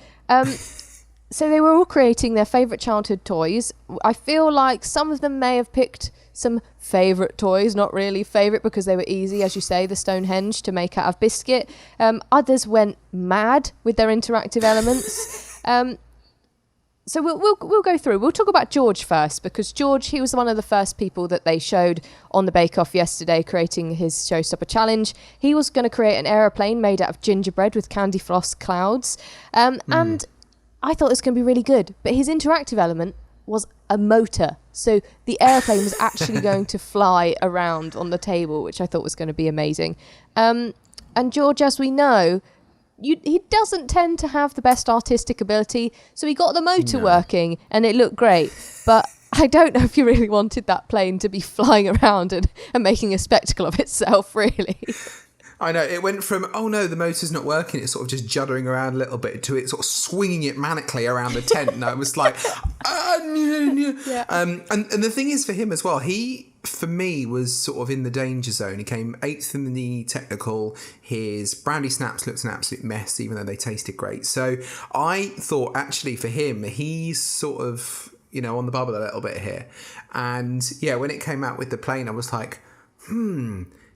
A: So they were all creating their favourite childhood toys. I feel like some of them may have picked some favourite toys, not really favourite because they were easy, as you say, the Stonehenge to make out of biscuit. Others went mad with their interactive elements. So we'll go through. We'll talk about George first because George, he was one of the first people that they showed on the Bake Off yesterday creating his Showstopper challenge. He was going to create an aeroplane made out of gingerbread with candy floss clouds. And I thought it was going to be really good. But his interactive element was a motor. So the aeroplane was actually going to fly around on the table, which I thought was going to be amazing. And George, as we know, he doesn't tend to have the best artistic ability, so he got the motor working and it looked great. But I don't know if you really wanted that plane to be flying around and making a spectacle of itself, really.
B: I know, it went from, oh no, the motor's not working, it's sort of just juddering around a little bit, to it sort of swinging it manically around the tent. And I was like,
A: Yeah.
B: And the thing is for him as well, he, for me, was sort of in the danger zone. He came 8th in the technical. His Brandy Snaps looked an absolute mess, even though they tasted great. So I thought, actually, for him, he's sort of, on the bubble a little bit here. And yeah, when it came out with the plane, I was like,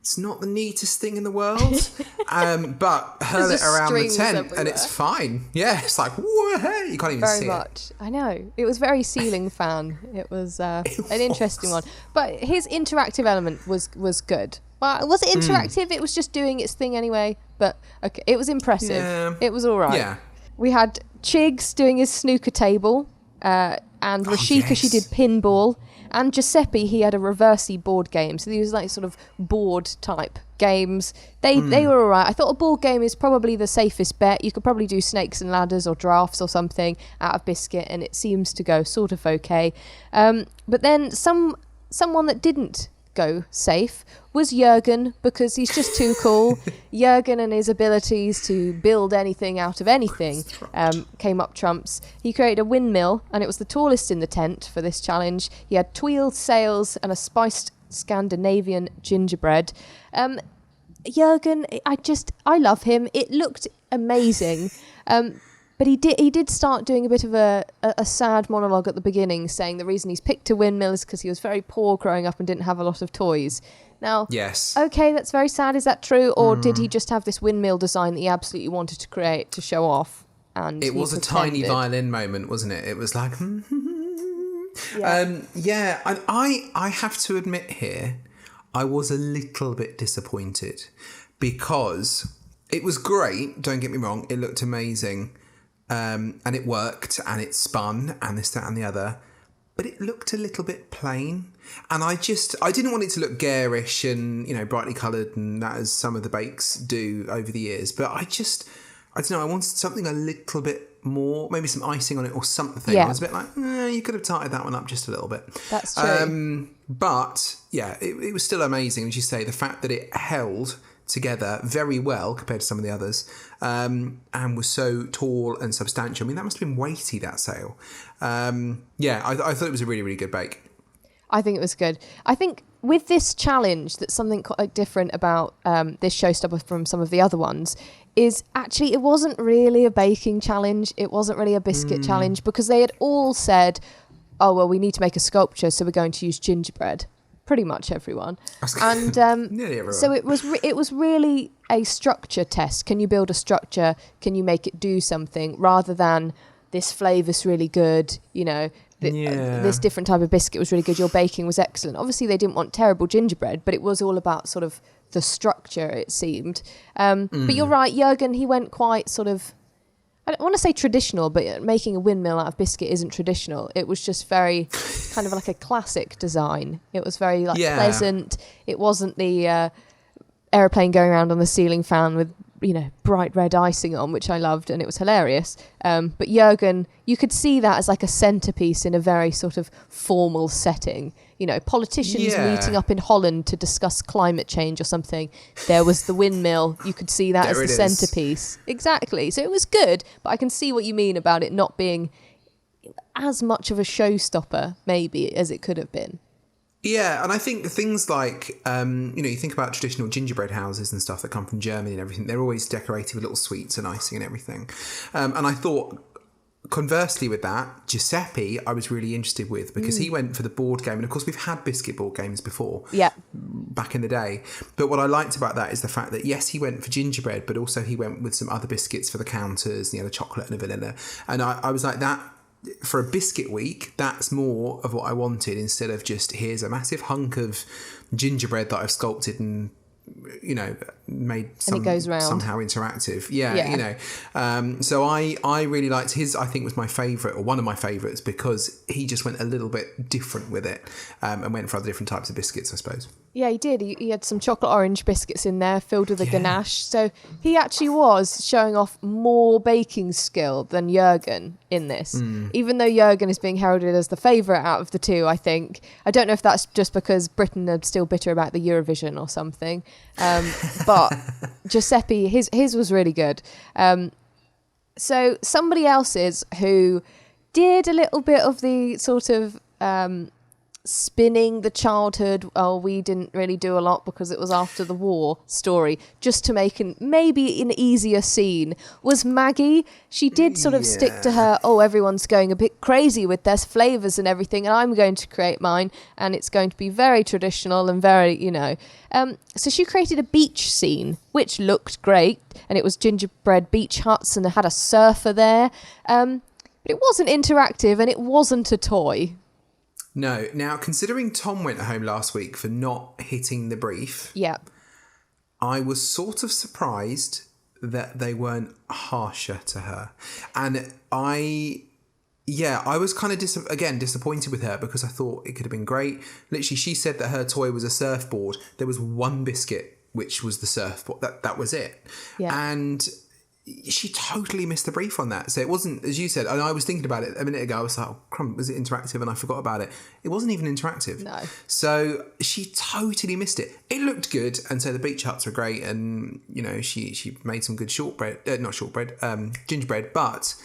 B: It's not the neatest thing in the world, but hurl it around the tent everywhere. And it's fine. Yeah, it's like, whoa, hey, you can't even see it.
A: I know. It was very ceiling fan. It was an interesting one. But his interactive element was good. Well, was it interactive? It was just doing its thing anyway. But okay, it was impressive. Yeah. It was all right. Yeah. We had Chigs doing his snooker table, and Rashika, she did pinball. And Giuseppe, he had a reversey board game. So these like sort of board type games. They were all right. I thought a board game is probably the safest bet. You could probably do snakes and ladders or drafts or something out of Biscuit, and it seems to go sort of okay. But then someone that didn't go safe was Jürgen, because he's just too cool. Jürgen and his abilities to build anything out of anything came up trumps. He created a windmill, and it was the tallest in the tent for this challenge. He had tweeled sails and a spiced Scandinavian gingerbread. Jürgen, I love him. It looked amazing. But he did start doing a bit of a sad monologue at the beginning, saying the reason he's picked a windmill is because he was very poor growing up and didn't have a lot of toys. Now, yes, okay, that's very sad. Is that true? Or did he just have this windmill design that he absolutely wanted to create to show off? And it was a tiny
B: violin moment, wasn't it? It was like, yeah. And I have to admit here, I was a little bit disappointed because it was great. Don't get me wrong; it looked amazing. And it worked, and it spun, and this, that, and the other. But it looked a little bit plain. And I didn't want it to look garish and, brightly coloured, and that as some of the bakes do over the years. But I don't know, I wanted something a little bit more, maybe some icing on it or something. Yeah. I was a bit like, you could have tightened that one up just a little bit.
A: That's true.
B: But, yeah, it was still amazing. As you say, the fact that it held together very well compared to some of the others, and was so tall and substantial. I mean, that must have been weighty, that sail. I thought it was a really, really good bake.
A: I think it was good. I think with this challenge, that's something quite different about this Showstopper from some of the other ones, is actually it wasn't really a baking challenge. It wasn't really a biscuit challenge, because they had all said, oh, well, we need to make a sculpture, so we're going to use gingerbread. Pretty much everyone. And so it was really a structure test. Can you build a structure? Can you make it do something, rather than this flavour's really good, this different type of biscuit was really good, your baking was excellent. Obviously they didn't want terrible gingerbread, but it was all about sort of the structure, it seemed. But you're right, Jürgen, he went quite sort of, I don't want to say traditional, but making a windmill out of biscuit isn't traditional. It was just very kind of like a classic design. It was very pleasant. It wasn't the aeroplane going around on the ceiling fan with, bright red icing on, which I loved, and it was hilarious. But Jürgen, you could see that as like a centerpiece in a very sort of formal setting. Politicians meeting up in Holland to discuss climate change or something. There was the windmill. You could see that as the centerpiece. Exactly. So it was good, but I can see what you mean about it not being as much of a showstopper, maybe, as it could have been.
B: Yeah, and I think things like, you think about traditional gingerbread houses and stuff that come from Germany and everything, they're always decorated with little sweets and icing and everything. And I thought, conversely with that, Giuseppe, I was really interested with, because he went for the board game. And of course, we've had biscuit board games before, back in the day. But what I liked about that is the fact that, yes, he went for gingerbread, but also he went with some other biscuits for the counters, the chocolate and the vanilla. And I was like, that, for a biscuit week, that's more of what I wanted, instead of just, here's a massive hunk of gingerbread that I've sculpted and made somehow interactive. So I really liked his. I think was my favourite, or one of my favourites, because he just went a little bit different with it, and went for other different types of biscuits, I suppose.
A: Yeah, he did. He had some chocolate orange biscuits in there filled with a ganache. So he actually was showing off more baking skill than Jürgen in this. Even though Jürgen is being heralded as the favourite out of the two, I think. I don't know if that's just because Britain are still bitter about the Eurovision or something. But Giuseppe, his was really good. So somebody else's who did a little bit of the sort of spinning the childhood, oh, we didn't really do a lot because it was after the war story, just to make maybe an easier scene, was Maggie. She did sort of stick to her, oh, everyone's going a bit crazy with their flavours and everything, and I'm going to create mine, and it's going to be very traditional and very, so she created a beach scene, which looked great, and it was gingerbread beach huts, and they had a surfer there, but it wasn't interactive, and it wasn't a toy.
B: No. Now, considering Tom went home last week for not hitting the brief,
A: yeah,
B: I was sort of surprised that they weren't harsher to her. And I was kind of disappointed with her because I thought it could have been great. Literally, she said that her toy was a surfboard. There was one biscuit, which was the surfboard. That was it.
A: Yeah.
B: And she totally missed the brief on that. So it wasn't, as you said, and I was thinking about it a minute ago, I was like, oh, crumb, was it interactive? And I forgot about it. It wasn't even interactive.
A: No.
B: So she totally missed it. It looked good, and so the beach huts were great, and, she made some good gingerbread, but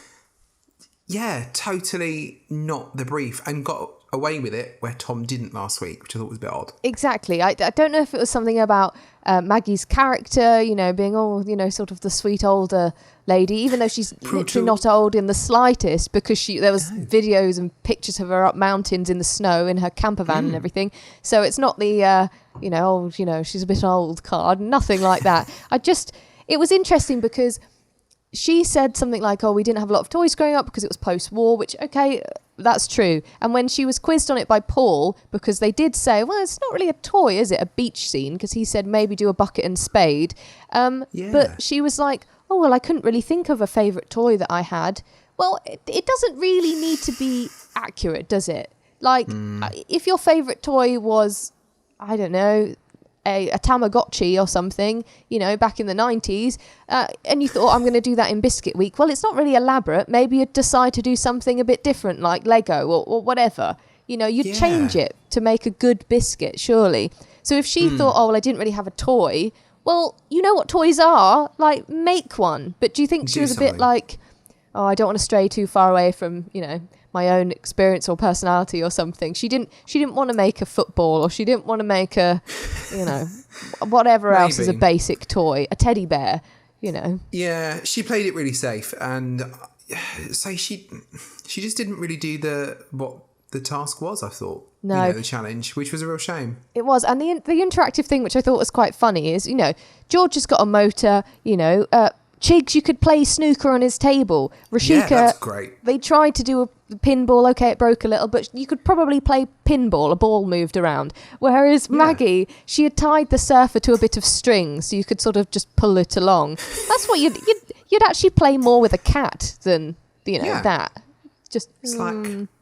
B: yeah, totally not the brief, and got away with it where Tom didn't last week, which I thought was a bit odd.
A: Exactly. I don't know if it was something about Maggie's character, being sort of the sweet older lady, even though she's literally not old in the slightest, because there was videos and pictures of her up mountains in the snow in her camper van and everything. So it's not the she's a bit old card, nothing like that. It was interesting because she said something like, oh, we didn't have a lot of toys growing up because it was post-war, which, okay, that's true. And when she was quizzed on it by Paul, because they did say, well, it's not really a toy, is it? A beach scene, because he said maybe do a bucket and spade. But she was like, oh, well, I couldn't really think of a favourite toy that I had. Well, it doesn't really need to be accurate, does it? Like, if your favourite toy was, I don't know, a Tamagotchi or something, back in the 90s, and you thought, I'm going to do that in Biscuit Week. Well, it's not really elaborate. Maybe you'd decide to do something a bit different, like Lego or whatever. You'd change it to make a good biscuit, surely. So if she thought, oh, well, I didn't really have a toy, well, you know what toys are? Like, make one. But do you think she was a bit like, oh, I don't want to stray too far away from, my own experience or personality or something? She didn't want to make a football, or she didn't want to make a, whatever else is a basic toy, a teddy bear,
B: Yeah, she played it really safe, and say she just didn't really do what the task was, I thought.
A: No.
B: The challenge, which was a real shame.
A: It was. And the interactive thing, which I thought was quite funny, is, George has got a motor, Chigs, you could play snooker on his table. Rashika,
B: that's great.
A: They tried to do a pinball. Okay, it broke a little, but you could probably play pinball. A ball moved around. Whereas Maggie, she had tied the surfer to a bit of string, so you could sort of just pull it along. That's what you'd actually play more with a cat than that. Just
B: it's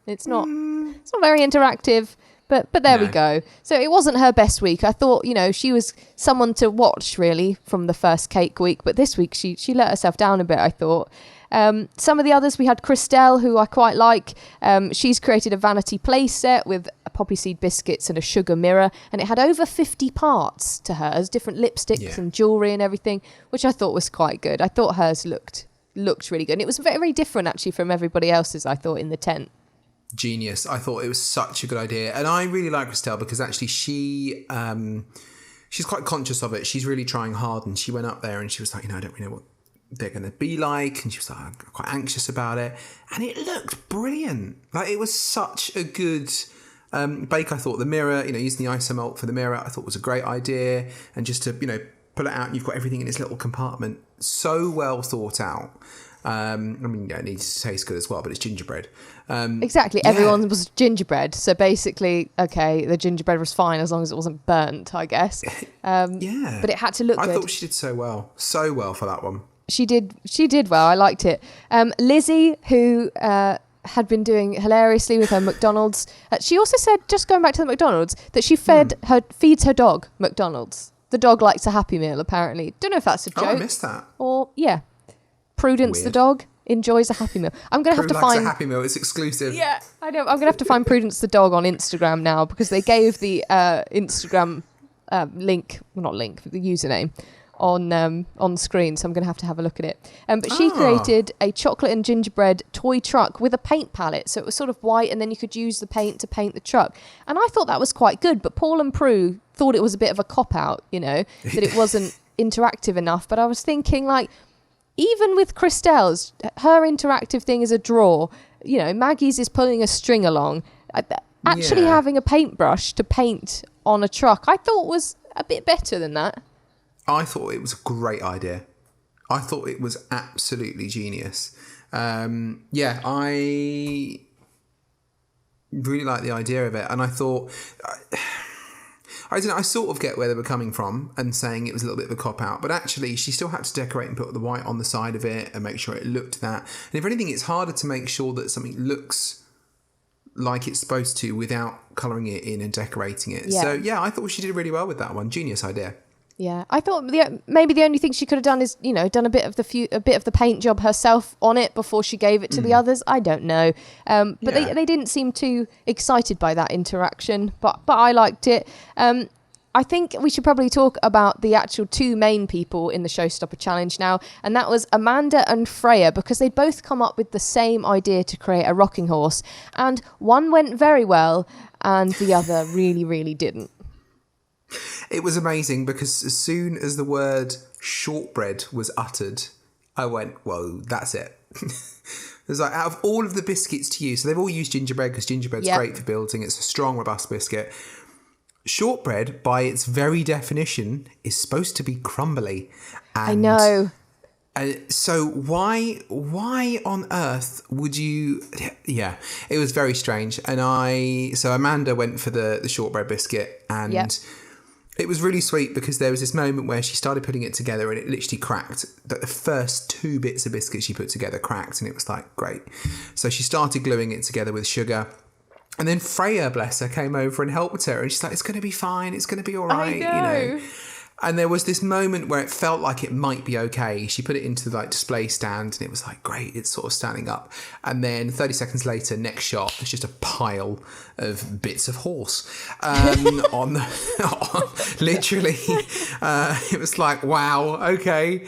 A: it's not very interactive. But there we go. So it wasn't her best week. I thought, she was someone to watch, really, from the first cake week. But this week, she let herself down a bit, I thought. Some of the others, we had Christelle, who I quite like. She's created a vanity play set with poppy seed biscuits and a sugar mirror. And it had over 50 parts to hers, different lipsticks and jewellery and everything, which I thought was quite good. I thought hers looked really good. And it was very, very different, actually, from everybody else's, I thought, in the tent.
B: Genius. I thought it was such a good idea, and I really like Christelle because actually she's quite conscious of it. She's really trying hard, and she went up there and she was like, I don't really know what they're going to be like, and she was like, I'm quite anxious about it, and it looked brilliant. Like, it was such a good bake. I thought the mirror, using the isomalt for the mirror, I thought was a great idea, and just to pull it out and you've got everything in its little compartment, so well thought out. It needs to taste good as well, but it's gingerbread.
A: Exactly. Everyone was gingerbread. So basically, okay, the gingerbread was fine as long as it wasn't burnt, I guess. But it had to look good.
B: I thought she did so well for that one.
A: She did well. I liked it. Lizzy, who had been doing hilariously with her McDonald's. She also said, just going back to the McDonald's, that she feeds her dog McDonald's. The dog likes a Happy Meal, apparently. Don't know if that's a joke.
B: Oh, I missed that.
A: Or, Prudence,
B: Weird.
A: The dog, enjoys a Happy Meal. I'm going to have to find...
B: a Happy Meal. It's exclusive.
A: Yeah, I know. I'm going to have to find Prudence the dog on Instagram now, because they gave the Instagram the username on screen, so I'm going to have a look at it. But she created a chocolate and gingerbread toy truck with a paint palette, so it was sort of white, and then you could use the paint to paint the truck. And I thought that was quite good, but Paul and Prue thought it was a bit of a cop-out, that it wasn't interactive enough. But I was thinking, like, even with Christelle's, her interactive thing is a draw. Maggie's is pulling a string along. Actually having a paintbrush to paint on a truck, I thought was a bit better than that.
B: I thought it was a great idea. I thought it was absolutely genius. I really like the idea of it. And I thought, I don't know, I sort of get where they were coming from and saying it was a little bit of a cop-out. But actually, she still had to decorate and put the white on the side of it and make sure it looked that. And if anything, it's harder to make sure that something looks like it's supposed to without colouring it in and decorating it.
A: Yeah.
B: So, I thought she did really well with that one. Genius idea.
A: Yeah, I thought maybe the only thing she could have done is, done a bit of the paint job herself on it before she gave it to the others. I don't know, but they didn't seem too excited by that interaction. But I liked it. I think we should probably talk about the actual two main people in the Showstopper challenge now, and that was Amanda and Freya, because they both come up with the same idea to create a rocking horse, and one went very well, and the other really, really didn't.
B: It was amazing because as soon as the word shortbread was uttered, I went, whoa, that's it. It was like, out of all of the biscuits to use, so they've all used gingerbread because gingerbread's great for building. It's a strong, robust biscuit. Shortbread, by its very definition, is supposed to be crumbly. And
A: I know.
B: So why on earth would you? Yeah, it was very strange. And so Amanda went for the shortbread biscuit, and it was really sweet because there was this moment where she started putting it together and it literally cracked. The first two bits of biscuit she put together cracked, and it was like, great. So she started gluing it together with sugar. And then Freya, bless her, came over and helped her. And she's like, it's going to be fine. It's going to be all right.
A: I know.
B: And there was this moment where it felt like it might be okay. She put it into the display stand and it was like, great, it's sort of standing up. And then 30 seconds later, next shot, there's just a pile of bits of horse literally. It was like, wow, okay.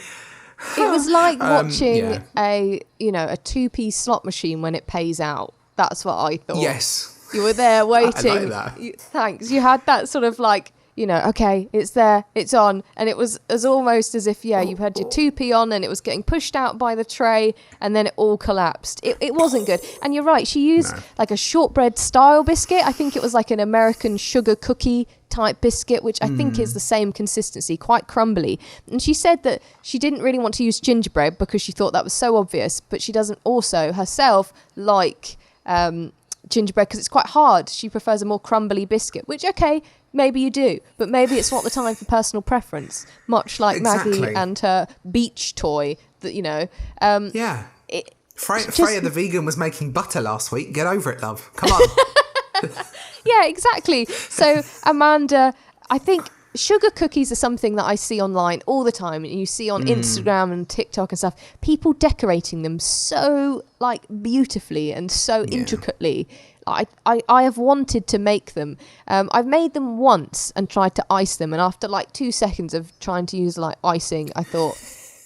A: It was like watching a 2-piece slot machine when it pays out. That's what I thought.
B: Yes.
A: You were there waiting.
B: I like that.
A: Thanks. You had that sort of like, okay, it's there, it's on. And it was almost as if, you had your 2p on and it was getting pushed out by the tray and then it all collapsed. It wasn't good. And you're right, she used like a shortbread style biscuit. I think it was like an American sugar cookie type biscuit, which I think is the same consistency, quite crumbly. And she said that she didn't really want to use gingerbread because she thought that was so obvious, but she doesn't also herself like gingerbread because it's quite hard. She prefers a more crumbly biscuit, which, okay, maybe you do, but maybe it's not the time for personal preference, much like Maggie and her beach toy that,
B: Freya the vegan was making butter last week. Get over it, love. Come on.
A: Yeah, exactly. So Amanda, I think sugar cookies are something that I see online all the time. You see on Instagram and TikTok and stuff, people decorating them so like beautifully and so intricately. I have wanted to make them. I've made them once and tried to ice them, and after like 2 seconds of trying to use like icing, I thought,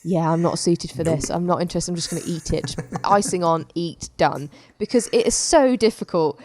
A: I'm not suited for this. I'm not interested. I'm just going to eat it. Icing on, eat, done. Because it is so difficult.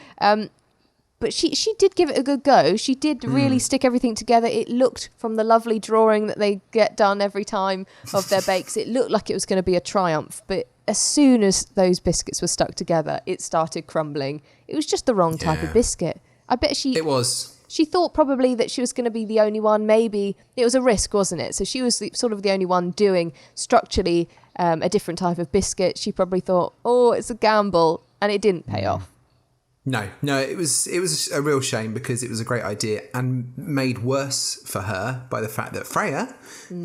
A: But she did give it a good go. She did really stick everything together. It looked, from the lovely drawing that they get done every time of their bakes, it looked like it was going to be a triumph. But as soon as those biscuits were stuck together, it started crumbling. It was just the wrong type of biscuit. I bet
B: It was.
A: She thought probably that she was going to be the only one. Maybe it was a risk, wasn't it? So she was sort of the only one doing structurally a different type of biscuit. She probably thought, it's a gamble, and it didn't pay off.
B: No, it was a real shame because it was a great idea and made worse for her by the fact that Freya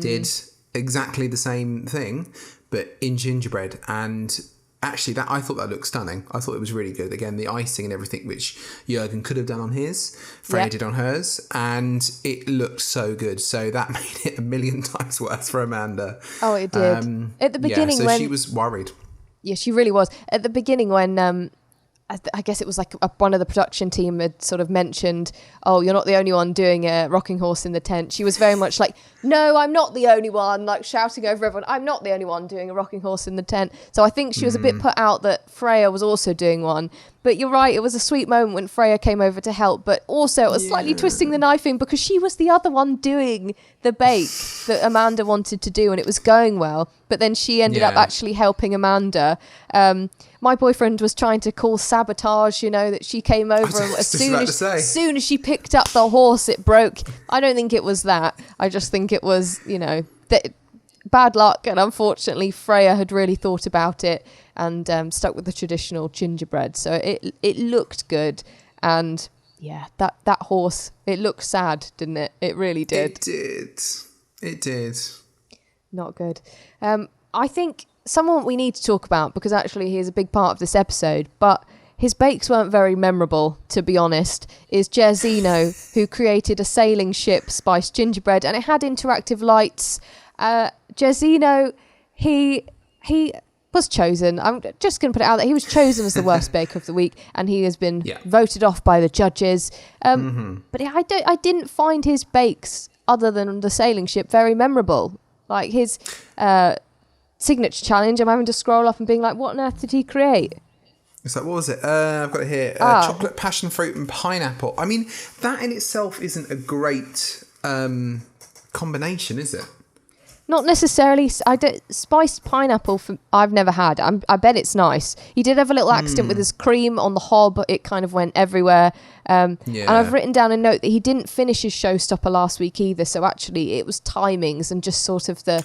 B: did exactly the same thing, but in gingerbread. And actually, I thought that looked stunning. I thought it was really good. Again, the icing and everything, which Jürgen could have done on his, Freya did on hers, and it looked so good. So that made it a million times worse for Amanda.
A: Oh, it did. At the beginning,
B: so she was worried.
A: Yeah, she really was. At the beginning when I guess it was like one of the production team had sort of mentioned, oh, you're not the only one doing a rocking horse in the tent. She was very much like, no, I'm not the only one, like shouting over everyone, I'm not the only one doing a rocking horse in the tent. So I think she was a bit put out that Freya was also doing one. But you're right, it was a sweet moment when Freya came over to help, but also it was slightly twisting the knife in because she was the other one doing the bake that Amanda wanted to do, and it was going well. But then she ended up actually helping Amanda. My boyfriend was trying to call sabotage, that she came over and as soon as she picked up the horse, it broke. I don't think it was that. I just think it was, bad luck. And unfortunately, Freya had really thought about it and stuck with the traditional gingerbread. So it looked good. And yeah, that horse, it looked sad, didn't it? It really did.
B: It did.
A: Not good. I think someone we need to talk about, because actually he is a big part of this episode, but his bakes weren't very memorable, to be honest, is Jerzino, who created a sailing ship spiced gingerbread, and it had interactive lights. Jerzino, he was chosen. I'm just going to put it out there. He was chosen as the worst baker of the week, and he has been voted off by the judges. But I didn't find his bakes, other than the sailing ship, very memorable. Like his signature challenge, I'm having to scroll up and being like, what on earth did he create?
B: It's like, what was it? I've got it here. Chocolate, passion fruit and pineapple. I mean, that in itself isn't a great combination, is it?
A: Not necessarily. Spiced pineapple, I've never had. I bet it's nice. He did have a little accident with his cream on the hob. It kind of went everywhere. And I've written down a note that he didn't finish his Showstopper last week either. So actually it was timings and just sort of the,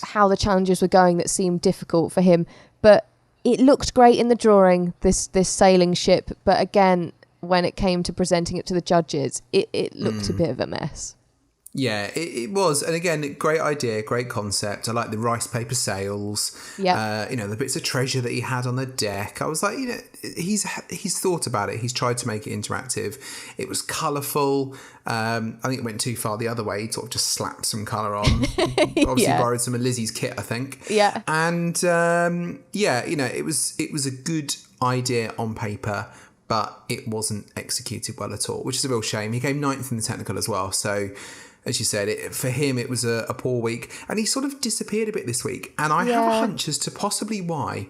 A: how the challenges were going that seemed difficult for him. But it looked great in the drawing, this sailing ship. But again, when it came to presenting it to the judges, it looked a bit of a mess.
B: Yeah, it was. And again, great idea, great concept. I like the rice paper sails.
A: Yeah.
B: The bits of treasure that he had on the deck. I was like, he's thought about it. He's tried to make it interactive. It was colourful. I think it went too far the other way. He sort of just slapped some colour on. Obviously borrowed some of Lizzy's kit, I think.
A: Yeah.
B: And it was a good idea on paper, but it wasn't executed well at all, which is a real shame. He came 9th in the technical as well. So, as you said, for him, it was a poor week. And he sort of disappeared a bit this week. And I have a hunch as to possibly why,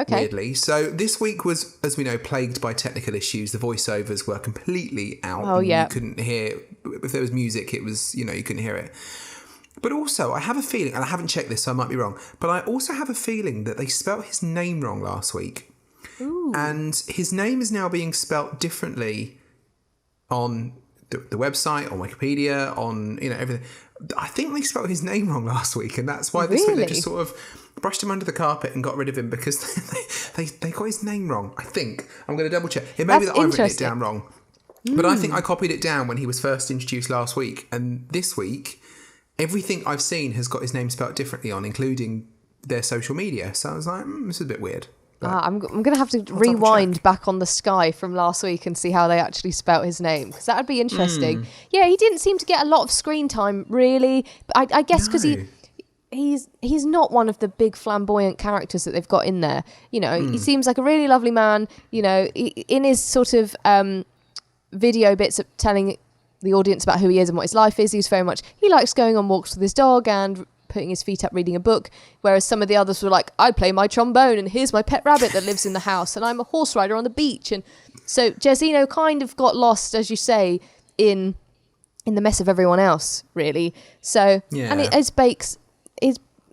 B: weirdly. So this week was, as we know, plagued by technical issues. The voiceovers were completely out.
A: Oh, yeah.
B: You couldn't hear, if there was music, it was, you couldn't hear it. But also, I have a feeling, and I haven't checked this, so I might be wrong, but I also have a feeling that they spelt his name wrong last week.
A: Ooh.
B: And his name is now being spelt differently on the website, on Wikipedia, on everything. I think they spelled his name wrong last week, and that's why this week they just sort of brushed him under the carpet and got rid of him because they got his name wrong. I think. I'm going to double check. It may be that I've written it down wrong, but I think I copied it down when he was first introduced last week, and this week everything I've seen has got his name spelled differently on, including their social media. So I was like, this is a bit weird.
A: I'm going to have to rewind back on the Sky from last week and see how they actually spelt his name, because that would be interesting. Yeah, he didn't seem to get a lot of screen time, really. But I guess because he's not one of the big flamboyant characters that they've got in there. He seems like a really lovely man. In his sort of video bits of telling the audience about who he is and what his life is, he's very much, he likes going on walks with his dog and putting his feet up reading a book, whereas some of the others were like, I play my trombone and here's my pet rabbit that lives in the house and I'm a horse rider on the beach. And so Jerzino kind of got lost, as you say, in the mess of everyone else, really. So and his bakes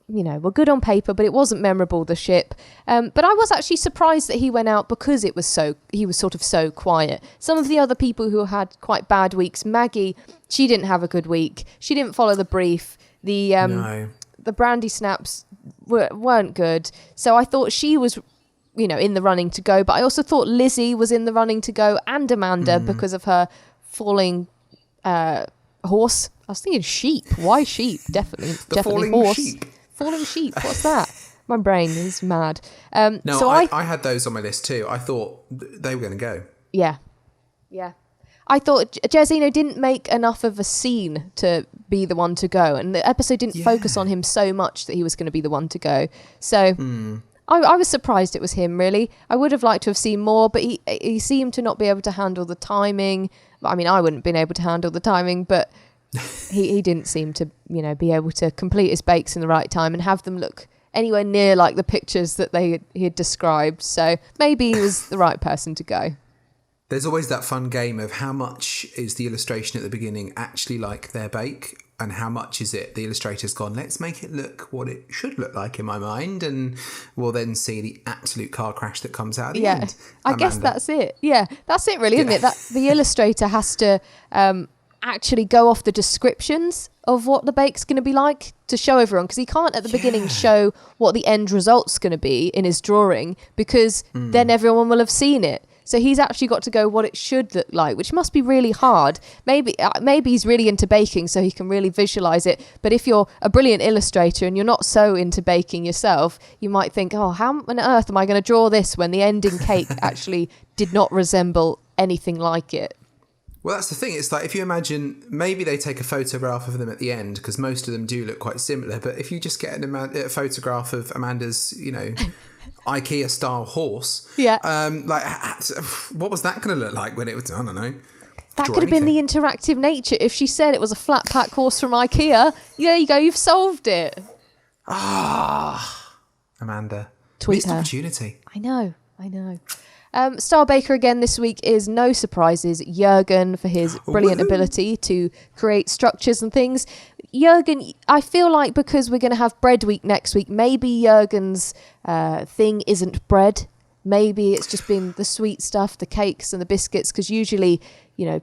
A: were good on paper, but it wasn't memorable, the ship. But I was actually surprised that he went out because he was sort of so quiet. Some of the other people who had quite bad weeks, Maggie, she didn't have a good week. She didn't follow the brief. The Brandy Snaps weren't good. So I thought she was, in the running to go. But I also thought Lizzy was in the running to go, and Amanda because of her falling horse. I was thinking sheep. Why sheep? Definitely
B: falling
A: horse.
B: Sheep.
A: Falling sheep. What's that? My brain is mad.
B: I had those on my list too. I thought they were going to go.
A: Yeah. I thought Jerzino didn't make enough of a scene to be the one to go, and the episode didn't focus on him so much that he was going to be the one to go. So I was surprised it was him, really. I would have liked to have seen more, but he seemed to not be able to handle the timing. I mean, I wouldn't have been able to handle the timing, but he didn't seem to, be able to complete his bakes in the right time and have them look anywhere near like the pictures that he had described. So maybe he was the right person to go.
B: There's always that fun game of how much is the illustration at the beginning actually like their bake, and how much is it the illustrator's gone, let's make it look what it should look like in my mind, and we'll then see the absolute car crash that comes out at the end.
A: I guess that's it. Yeah, that's it really, isn't it? That the illustrator has to actually go off the descriptions of what the bake's going to be like to show everyone, because he can't at the beginning show what the end result's going to be in his drawing, because then everyone will have seen it. So he's actually got to go what it should look like, which must be really hard. Maybe he's really into baking, so he can really visualize it. But if you're a brilliant illustrator and you're not so into baking yourself, you might think, oh, how on earth am I going to draw this when the ending cake actually did not resemble anything like it?
B: Well, that's the thing. It's like, if you imagine, maybe they take a photograph of them at the end, because most of them do look quite similar. But if you just get a photograph of Amanda's, IKEA style horse.
A: Yeah.
B: What was that going to look like when it was? I don't know.
A: That could have been the interactive nature. If she said it was a flat pack horse from IKEA, there you go. You've solved it.
B: Amanda.
A: Tweet
B: Missed
A: her.
B: Opportunity.
A: I know. Star Baker again this week is, no surprises, Jürgen, for his brilliant ability to create structures and things. Jürgen, I feel like because we're going to have bread week next week, maybe Jürgen's thing isn't bread. Maybe it's just been the sweet stuff, the cakes and the biscuits, because usually,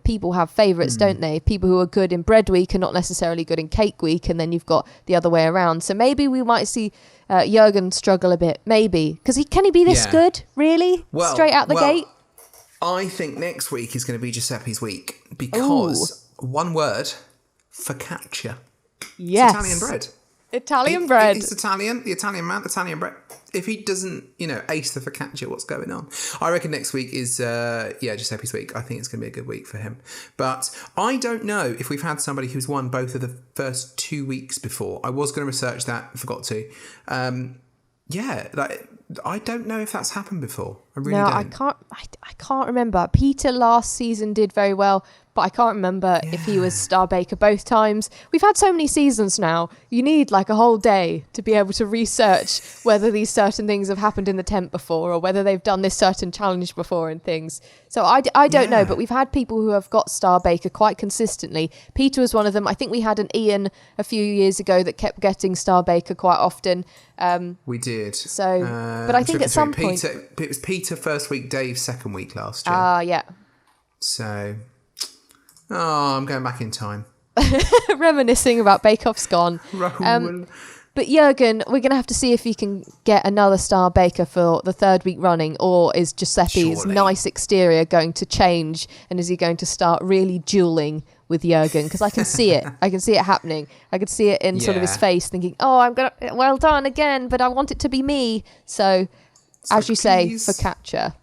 A: people have favourites, don't they? People who are good in bread week are not necessarily good in cake week, and then you've got the other way around. So maybe we might see Jürgen struggle a bit, maybe. Because can he be this good, really? Straight out the gate?
B: I think next week is going to be Giuseppe's week, because one word, focaccia.
A: Yes.
B: It's Italian bread.
A: Italian bread.
B: It's Italian, the Italian man, Italian bread. If he doesn't, ace the focaccia, what's going on? I reckon next week is, Giuseppe's week. I think it's going to be a good week for him. But I don't know if we've had somebody who's won both of the first 2 weeks before. I was going to research that, forgot to. I don't know if that's happened before. I really don't.
A: I can't remember. Peter last season did very well, but I can't remember if he was Star Baker both times. We've had so many seasons now. You need like a whole day to be able to research whether these certain things have happened in the tent before, or whether they've done this certain challenge before and things. So I don't know, but we've had people who have got Star Baker quite consistently. Peter was one of them. I think we had an Ian a few years ago that kept getting Star Baker quite often.
B: We did.
A: So, but I think at some point...
B: It was Peter first week, Dave second week last year.
A: Yeah.
B: So... I'm going back in time.
A: Reminiscing about Bake Off's gone. But Jürgen, we're going to have to see if he can get another Star Baker for the third week running, or is Giuseppe's nice exterior going to change, and is he going to start really dueling with Jürgen? Because I can see it. I can see it happening. I could see it in sort of his face, thinking, well done again, but I want it to be me. So as you say, focaccia.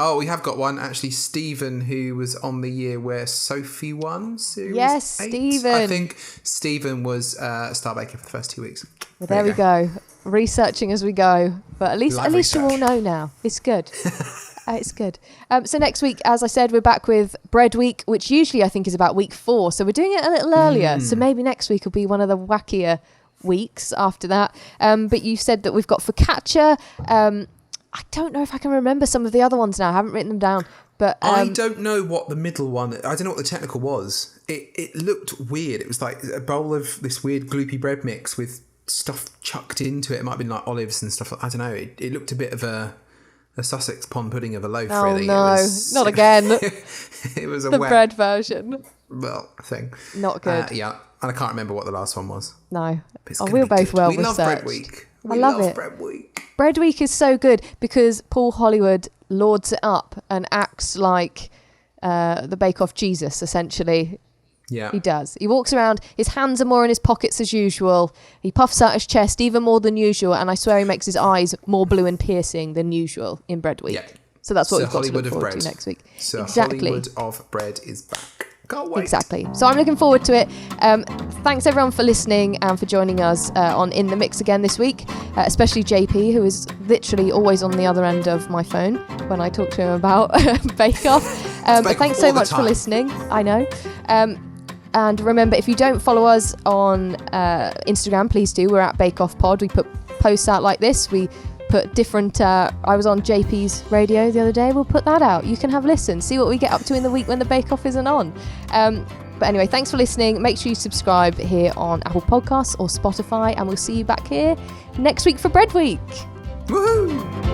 B: Oh, we have got one, actually. Stephen, who was on the year where Sophie won series 8.
A: Stephen.
B: I think Stephen was Star Baker for the first 2 weeks.
A: Well, there we go. Researching as we go. But at least you all know now. It's good. It's good. So next week, as I said, we're back with Bread Week, which usually I think is about week 4. So we're doing it a little earlier. So maybe next week will be one of the wackier weeks after that. But you said that we've got focaccia. I don't know if I can remember some of the other ones now. I haven't written them down. But
B: I don't know what the middle one... I don't know what the technical was. It looked weird. It was like a bowl of this weird gloopy bread mix with stuff chucked into it. It might have been like olives and stuff. I don't know. It looked a bit of a Sussex pond pudding of a loaf, really.
A: Oh, no. Not again.
B: It was a
A: the bread version.
B: Well, thing.
A: Not good.
B: Yeah. And I can't remember what the last one was.
A: No. We're both well researched.
B: We love Bread Week.
A: I love it.
B: Bread Week.
A: Bread Week is so good because Paul Hollywood lords it up and acts like the Bake Off Jesus, essentially.
B: Yeah.
A: He does. He walks around, his hands are more in his pockets as usual. He puffs out his chest even more than usual, and I swear he makes his eyes more blue and piercing than usual in Bread Week. Yeah. So that's what we've got to look forward to next week.
B: So exactly. Hollywood of Bread is back. Can't wait.
A: Exactly. So I'm looking forward to it. Thanks everyone for listening and for joining us on In the Mix again this week, especially JP, who is literally always on the other end of my phone when I talk to him about Bake Off. But thanks so much for listening. I know. And remember, if you don't follow us on Instagram, please do. We're at Bake Off Pod. We put posts out like this. We put different... I was on JP's radio the other day. We'll put that out. You can have a listen. See what we get up to in the week when the Bake Off isn't on. But anyway, thanks for listening. Make sure you subscribe here on Apple Podcasts or Spotify. And we'll see you back here next week for Bread Week.
B: Woohoo!